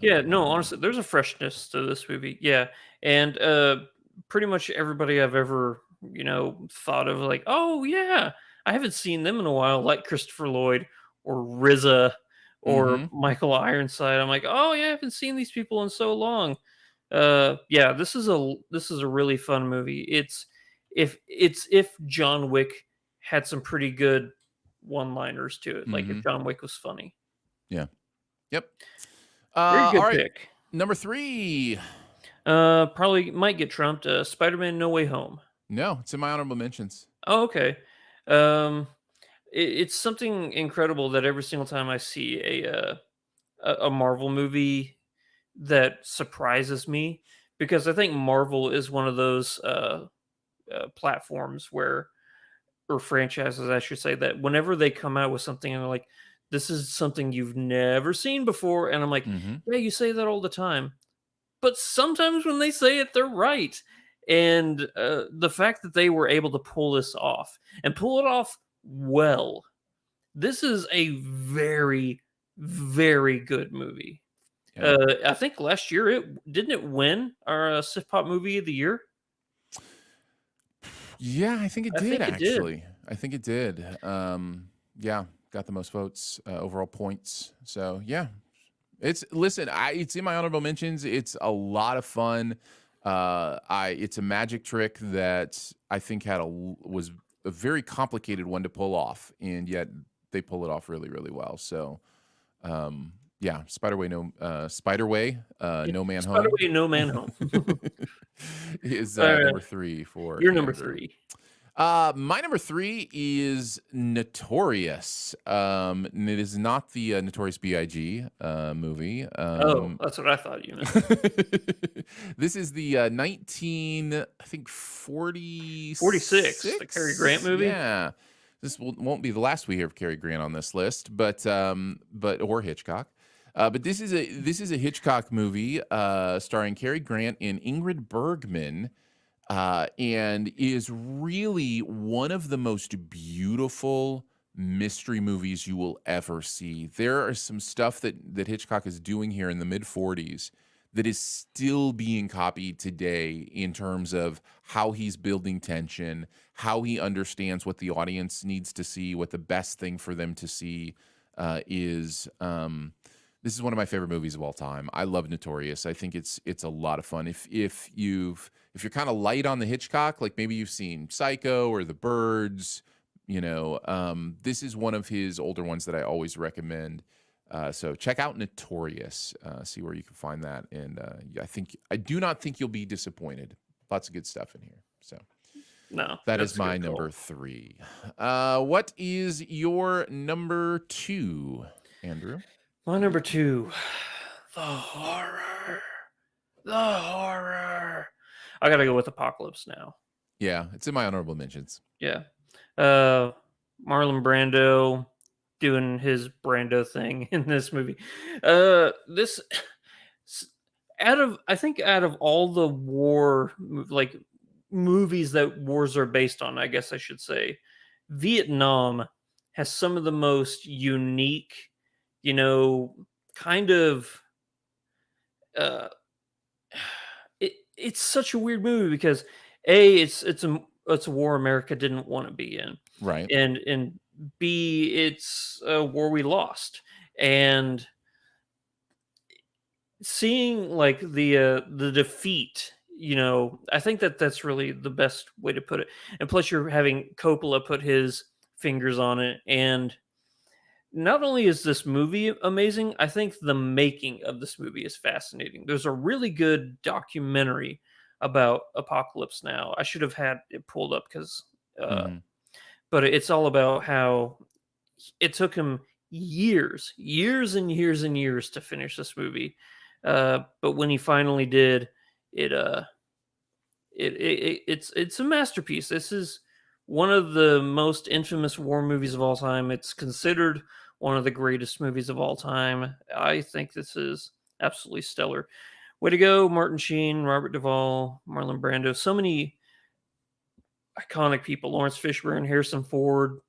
Yeah, On no, that one. honestly, there's a freshness to this movie. Yeah, and pretty much everybody I've ever thought of, like, oh yeah, I haven't seen them in a while, like Christopher Lloyd or RZA or Mm-hmm. Michael Ironside. I'm like, oh yeah, I haven't seen these people in so long. Yeah, this is a really fun movie. If John Wick had some pretty good one-liners to it, like if Mm-hmm. John Wick was funny. Yeah. Yep. Very All good right. pick. Number three. Probably might get trumped. Spider-Man: No Way Home. No, it's in my honorable mentions. Oh, okay. Um, it's something incredible that every single time I see a Marvel movie that surprises me, because I think Marvel is one of those platforms where, or franchises, I should say, that whenever they come out with something and they're like, "This is something you've never seen before," and I'm like, Mm-hmm. "Yeah, you say that all the time." But sometimes when they say it, they're right. And the fact that they were able to pull this off and pull it off well, this is a very, very good movie. Yeah. I think last year it didn't it win our Sif Pop movie of the year. Yeah, I think it I did think it did. actually. I think it did. Yeah, got the most votes, overall points. So yeah, it's in my honorable mentions. It's a lot of fun. It's a magic trick that I think was a very complicated one to pull off, and yet they pull it off really, really well. So, yeah, Spiderway, Yeah. No Man Home Spider-Man: No Man Home. is uh, number three for you're number Andrew. three. My number three is Notorious. And it is not the Notorious B.I.G. Movie. Oh, that's what I thought you meant. This is the 19, I think 46, the Cary Grant 46. movie. Yeah, this won't be the last we hear of Cary Grant on this list, but or Hitchcock. But this is a Hitchcock movie starring Cary Grant and Ingrid Bergman, and is really one of the most beautiful mystery movies you will ever see. There are some stuff that Hitchcock is doing here in the mid 40s that is still being copied today in terms of how he's building tension, how he understands what the audience needs to see, what the best thing for them to see is. This is one of my favorite movies of all time. I love Notorious. I think it's a lot of fun. If you're kind of light on the Hitchcock, like maybe you've seen Psycho or The Birds, this is one of his older ones that I always recommend. So check out Notorious. See where you can find that, and I do not think you'll be disappointed. Lots of good stuff in here. So No, that is that's a my good number call. three. What is your number two, Andrew? My number two, the horror. The horror. I gotta go with Apocalypse Now. Yeah, it's in my honorable mentions. Yeah. Uh Marlon Brando doing his Brando thing in this movie. This out of all the like movies that wars are based on, I guess I should say, Vietnam has some of the most unique, you know, kind of uh it's such a weird movie because it's a war America didn't want to be in, Right. and B, it's a war we lost, and seeing like the defeat, I think that's really the best way to put it. And plus, you're having Coppola put his fingers on it, and not only is this movie amazing, I think the making of this movie is fascinating. There's a really good documentary about Apocalypse Now. I should have had it pulled up because, uh, Mhm. but it's all about how it took him years and years and years to finish this movie. But when he finally did, it it's a masterpiece. This is one of the most infamous war movies of all time. It's considered one of the greatest movies of all time. I think this is absolutely stellar. Way to go, Martin Sheen, Robert Duvall, Marlon Brando. So many iconic people: Lawrence Fishburne, Harrison Ford,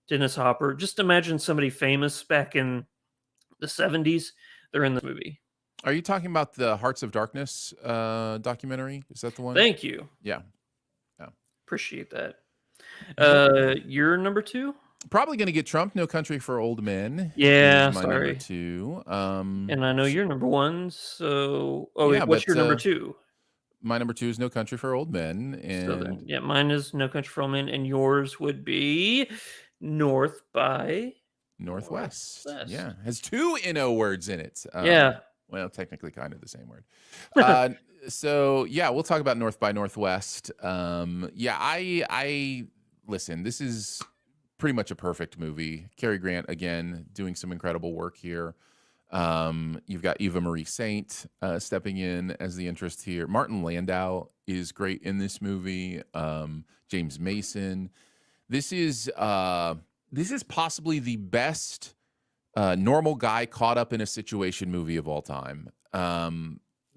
Dennis Hopper. Just imagine somebody famous back in the 70s. They're in the movie. Are you talking about the Hearts of Darkness documentary? Is that the one? Thank you. Yeah. Yeah. Appreciate that. Nope. You're number two? Probably going to get Trump. No Country for Old Men Yeah, is my number sorry. two. And I know you're number one, so Yeah, wait, what's but your number two? my number two is No Country for Old Men, So then, and yeah, mine is No Country for Old Men, and yours would be North by Northwest. Northwest. Yeah, has two NO words in it. Yeah. Well, technically, kind of the same word. So yeah, we'll talk about North by Northwest. Yeah, I listen. This is pretty much a perfect movie. Cary Grant again doing some incredible work here. You've got Eva Marie Saint stepping in as the interest here. Martin Landau is great in this movie. James Mason. This is possibly the best normal guy caught up in a situation movie of all time.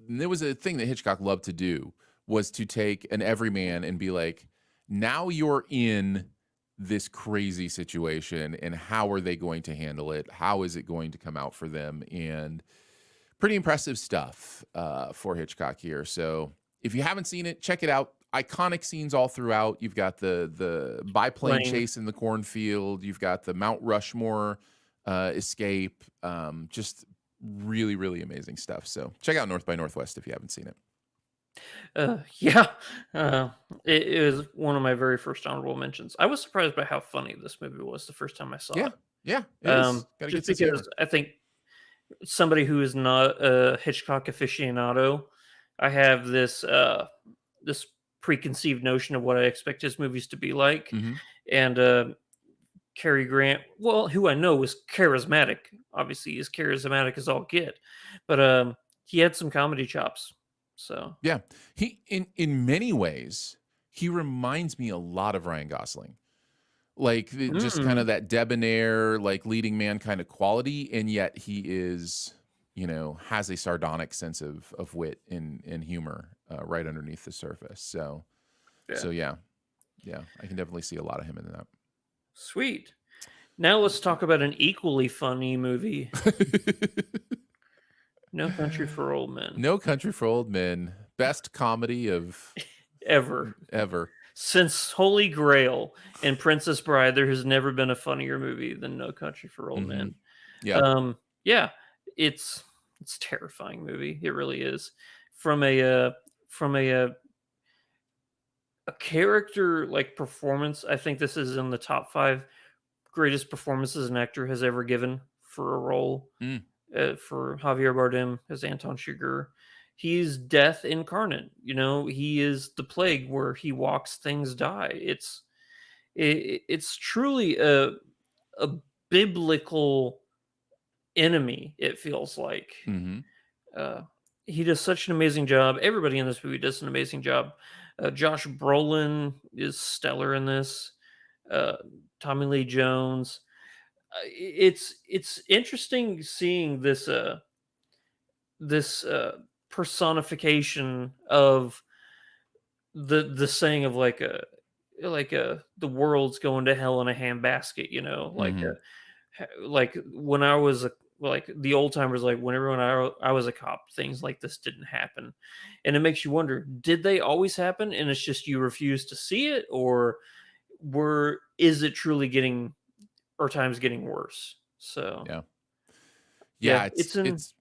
There was a thing that Hitchcock loved to do, was to take an everyman and be like, now you're in this crazy situation, and how are they going to handle it? How is it going to come out for them? And pretty impressive stuff for Hitchcock here. So if you haven't seen it, check it out. Iconic scenes all throughout. You've got the biplane Plane. chase in the cornfield. You've got the Mount Rushmore escape. Just really, really amazing stuff. So check out North by Northwest if you haven't seen it. Yeah. It was one of my very first honorable mentions. I was surprised by how funny this movie was the first time I saw Yeah, it. yeah, it is. Got a good Just sense of humor. because I think somebody who is not a Hitchcock aficionado, I have this preconceived notion of what I expect his movies to be like. Mhm. And Cary Grant, well, who I know was charismatic. Obviously, he's charismatic as all get, but he had some comedy chops. So Yeah, he in many ways he reminds me a lot of Ryan Gosling, like just kind mm, of that debonair, like leading man kind of quality, and yet he is, has a sardonic sense of wit and humor right underneath the surface. So yeah, so yeah, yeah, I can definitely see a lot of him in sweet. Now let's talk about an equally funny movie, that. No Country for Old Men. No Country for Old Men, best comedy of Ever. ever. Since Holy Grail and Princess Bride, there has never been a funnier movie than No Country for Old Hmm. Men. Yeah. Yeah, it's a terrifying movie. It really is. From a character like performance, I think this is in the top 5 greatest performances an actor has ever given for a role. Mm. For Javier Bardem as Anton Chigurh, he's death incarnate. He is the plague where he walks, things die. It's truly a biblical enemy. It feels like. Hmm. Uh, he does such an amazing job. Everybody in this movie does an amazing job. Josh Brolin is stellar in this. Uh, Tommy Lee Jones. It's interesting seeing this personification of the saying of like the world's going to hell in a handbasket. Hmm. Like when I was like the old timers, like whenever when I was a cop, things like this didn't happen, and it makes you wonder: did they always happen? And it's just you refuse to see it, or is it truly getting or times getting worse? So Yeah. Yeah, yeah, it's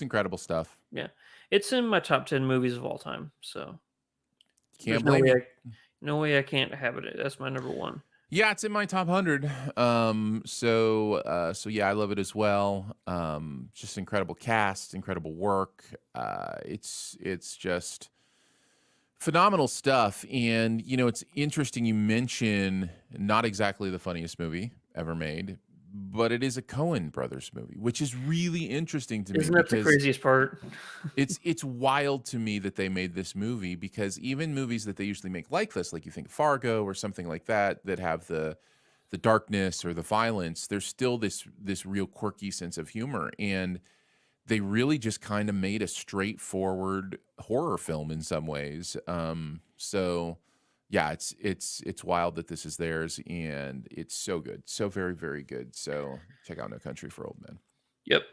incredible stuff. yeah, it's in my top 10 movies of all time. So there's Can't blame you. no way I can't have it. That's my number one. Yeah, it's in my top 100. So yeah, I love it as well. Just incredible cast, incredible work. It's just phenomenal stuff. And it's interesting you mention not exactly the funniest movie ever made, but it is a Coen Brothers movie, which is really interesting to me Isn't that the because craziest part? it's wild to me that they made this movie because even movies that they usually make like this, like you think Fargo or something like that, that have the darkness or the violence, there's still this real quirky sense of humor, and they really just kind of made a straightforward horror film in some ways. So yeah, it's wild that this is theirs, and it's so good, so very very good. So check out No Country for Old Men. Yep.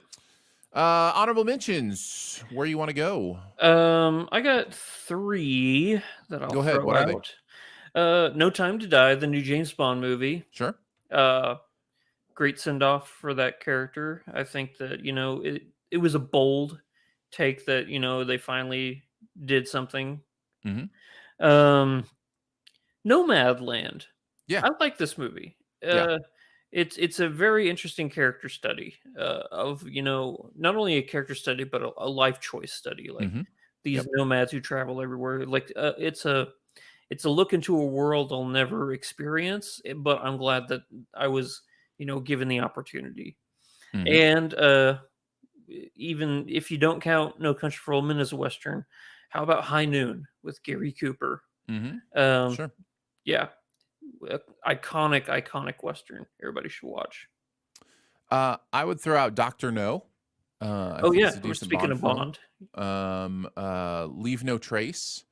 Honorable mentions. Where you want to go? I got 3 that I'll Go ahead. throw What are they? out. No Time to Die, the new James Bond movie. Sure. Uh, Great send off for that character. I think that, it was a bold take that, they finally did something. Hmm. Um, Nomadland. Yeah. I like this movie. Yeah. It's a very interesting character study of not only a character study but a life choice study. Like Hmm. these Yep. nomads who travel everywhere. Like it's a look into a world I'll never experience, but I'm glad that I was given the opportunity. Hmm. And even if you don't count No Country for Old Men as a western, how about High Noon with Gary Cooper? Hmm. Um, Sure. yeah, iconic western. Everybody should watch. I would throw out Doctor No. I Oh think yeah, it's a we're decent speaking Bond of film. Bond. Leave No Trace,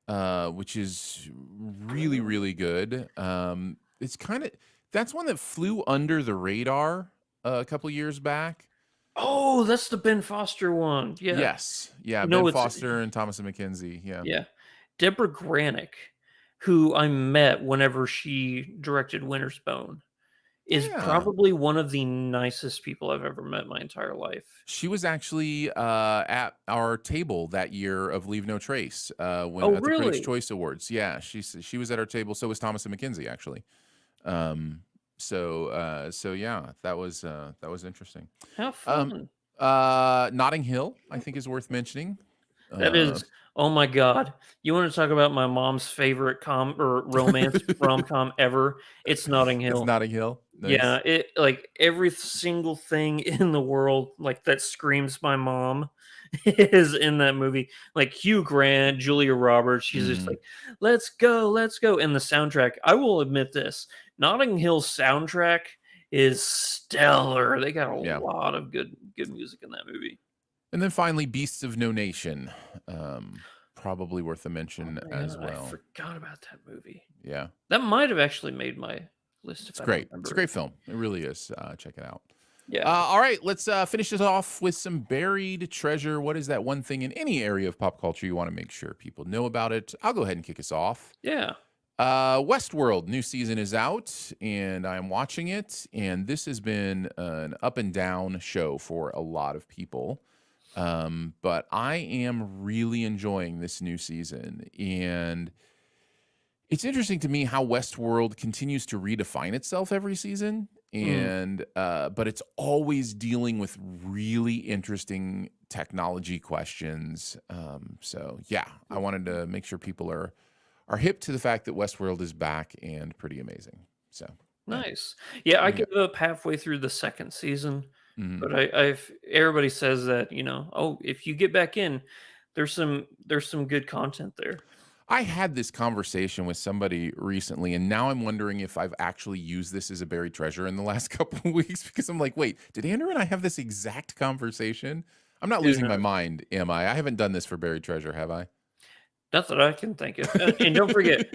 which is really really good. It's kind of that's one that flew under the radar a couple years back. Oh, that's the Ben Foster one. Yeah, Yes, yeah, you Ben know it's Foster and Thomas and McKenzie. Yeah, yeah, Deborah Granick, who I met whenever she directed Winter's Bone, is yeah. probably one of the nicest people I've ever met in my entire life. She was actually at our table that year of Leave No Trace when Oh at the Critics' really? Choice Awards. Yeah, she was at our table. So was Thomas and McKenzie actually. Um, so yeah, that was interesting. How Um, fun. Notting Hill, I think, is worth mentioning. That Uh, is, oh my god. You want to talk about my mom's favorite romance rom-com ever? It's Notting it's Hill. Notting Hill. Yeah, Nice. it like every single thing in the world like that screams my mom is in that movie. Like Hugh Grant, Julia Roberts, she's just Hmm. like, let's go." And the soundtrack, I will admit this, Notting Hill soundtrack is stellar. They got a Yeah. lot of good music in that movie. And then finally, Beasts of No Nation. Probably worth a Oh mention man, as I well. forgot about that movie. Yeah. That might have actually made my list if It's I don't great. It's a remember. great film. It really is. Check it out. Yeah. All right, let's finish this off with some buried treasure. What is that one thing in any area of pop culture you want to make sure people know about it? I'll go ahead and kick us off. Yeah. Westworld, new season is out, and I'm watching it. And this has been an up and down show for a lot of people. But I am really enjoying this new season. And it's interesting to me how Westworld continues to redefine itself every season, Mm. and but it's always dealing with really interesting technology questions. So yeah, I wanted to make sure people are hip to the fact that Westworld is back and pretty amazing. So yeah, Nice. Yeah, what I do you gave got? up halfway through the second season, Mhm. but I've everybody says that, oh, if you get back in, there's some good content there. I had this conversation with somebody recently, and now I'm wondering if I've actually used this as a buried treasure in the last couple of weeks because I'm like, wait, did Andrew and I have this exact conversation? I'm not Who losing my knows? mind, am I? I haven't done this for buried treasure, have I? Not that I can think of. And don't forget,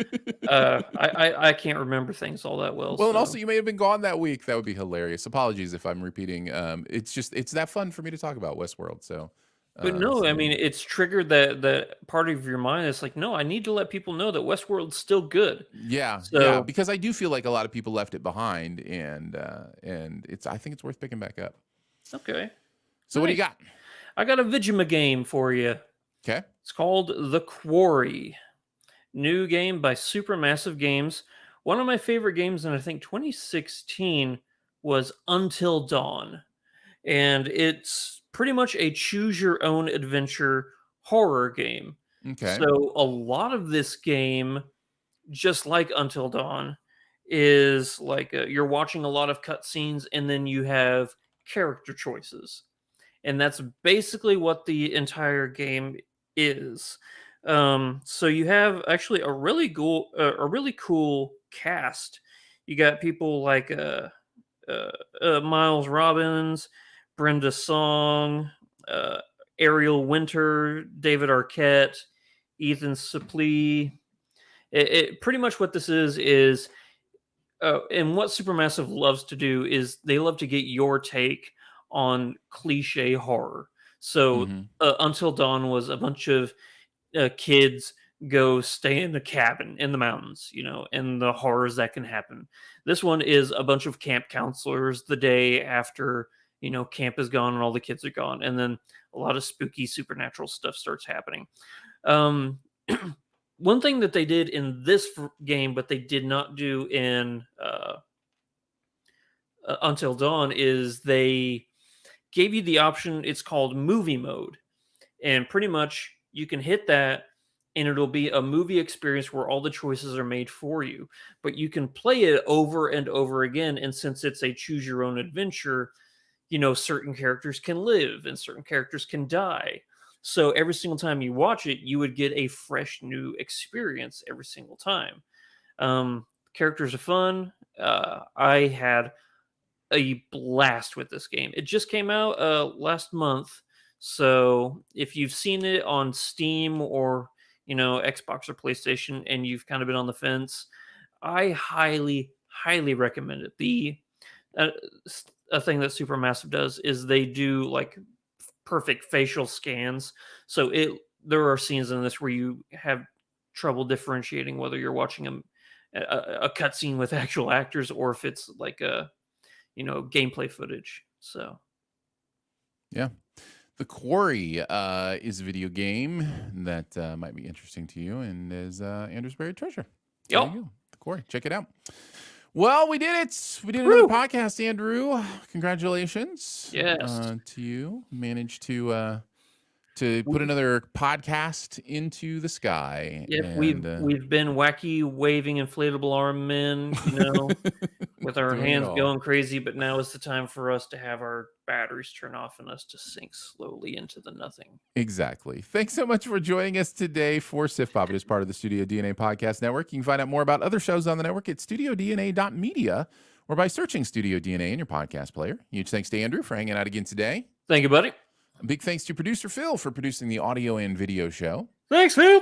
I can't remember things all that well, Well, and also so you may have been gone that week. That would be hilarious. Apologies if I'm repeating. It's just it's that fun for me to talk about Westworld. So, but no, I so mean, yeah. it's triggered that part of your mind that's like, "No, I need to let people know that Westworld's still good." Yeah, yeah, So, because I do feel like a lot of people left it behind, and it's I think it's worth picking back up. okay, So, what do you nice. got? I got a Vigima game for you. Okay. It's called The Quarry. New game by Supermassive Games. One of my favorite games in I think 2016 was Until Dawn. And it's pretty much a choose your own adventure horror game. Okay. So a lot of this game, just like Until Dawn, is like you're watching a lot of cutscenes, and then you have character choices, and that's basically what the entire game is. So you have actually a really cool cast. You got people like uh, Miles Robbins, Brenda Song, uh, Ariel Winter, David Arquette, Ethan Suplee. Pretty much what this is and what Supermassive loves to do is they love to get your take on cliche horror. So Mhm. Until Dawn was a bunch of kids go stay in the cabin in the mountains, and the horrors that can happen. This one is a bunch of camp counselors the day after, camp is gone and all the kids are gone. And then a lot of spooky supernatural stuff starts happening. Um, one thing that they did in this game, but they did not do in Until Dawn, is they gave you the option. It's called movie mode, and pretty much you can hit that and it'll be a movie experience where all the choices are made for you, but you can play it over and over again. And since it's a choose your own adventure, certain characters can live and certain characters can die. So every single time you watch it, you would get a fresh new experience every single time. Characters are fun. I had a blast with this game. It just came out last month, so if you've seen it on Steam or Xbox or PlayStation, and you've kind of been on the fence, I highly recommend it. Uh, a thing that Supermassive does is they do like perfect facial scans, so there are scenes in this where you have trouble differentiating whether you're watching a cutscene with actual actors or if it's like a gameplay footage. So Yeah. The Quarry is a video game that might be interesting to you and is Andrew's buried treasure. There yep. you go. The Quarry. Check it out. Well, we did it. We did another Woo! podcast, Andrew. Congratulations Yes. to you. Managed to put another podcast into the sky. Yep, And we've been wacky waving inflatable arm men, with our doing it hands all. going crazy, but now is the time for us to have our batteries turn off and us to sink slowly into the nothing. Exactly. Thanks so much for joining us today for Sif Pop. It is part of the Studio DNA Podcast Network. You can find out more about other shows on the network at studiodna.media or by searching Studio DNA in your podcast player. Huge thanks to Andrew for hanging out again today. Thank you, buddy. A big thanks to producer Phil for producing the audio and video show. Thanks, Phil.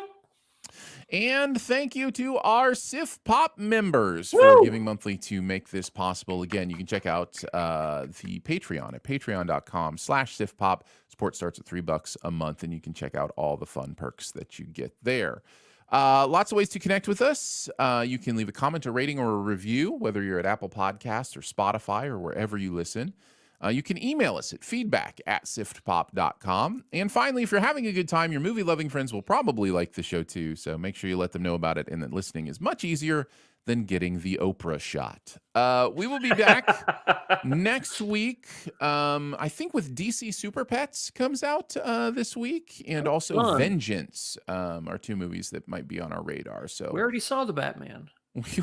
And thank you to our Sif Pop members Woo! for giving monthly to make this possible. Again, you can check out the Patreon at patreon.com/SifPop. Support starts at $3 a month, and you can check out all the fun perks that you get there. Lots of ways to connect with us. You can leave a comment, a rating, or a review, whether you're at Apple Podcasts or Spotify or wherever you listen. You can email us at feedback@siftpop.com. And finally, if you're having a good time, your movie-loving friends will probably like the show too, so make sure you let them know about it and that listening is much easier than getting the Oprah shot. We will be back next week, I think with DC Super Pets comes out this week, and also fun. Vengeance are two movies that might be on our radar. So We already saw the Batman.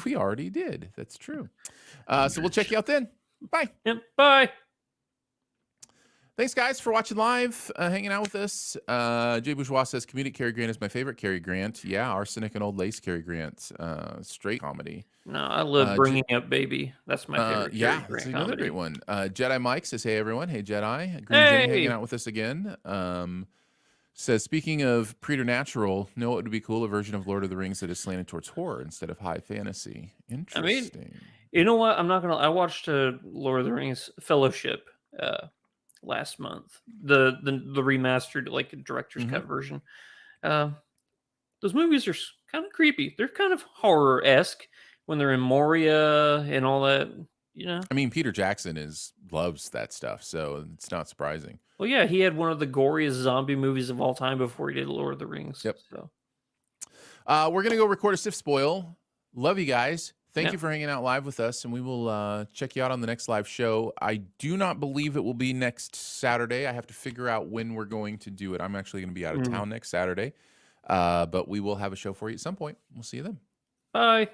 we already did. That's true. So we'll check you out then. Bye. Yep, bye. Thanks, guys, for watching live, hanging out with us. Jay Bourgeois says, comedic Cary Grant is my favorite Cary Grant. Yeah, Arsenic and Old Lace Cary Grant. Straight comedy. No, I love Bringing Up Baby. That's my favorite Yeah, Cary that's Grant another comedy. great one. Jedi Mike says, hey, everyone. Hey, Jedi. Green Jenny hanging Hey! out with us again. Says, speaking of preternatural, know what would be cool? A version of Lord of the Rings that is slanted towards horror instead of high fantasy. Interesting. You know what? I watched Lord of the Rings Fellowship last month. The remastered like director's cut version. Those movies are kind of creepy. They're kind of horror-esque when they're in Moria and all that, I mean, Peter Jackson loves that stuff, so it's not surprising. Well, yeah, he had one of the goriest zombie movies of all time before he did Lord of the Rings. Yep. So we're gonna go record a Sif Spoil. Love you guys. Thank Yep. you for hanging out live with us, and we will check you out on the next live show. I do not believe it will be next Saturday. I have to figure out when we're going to do it. I'm actually going to be out of town next Saturday, but we will have a show for you at some point. We'll see you then. bye.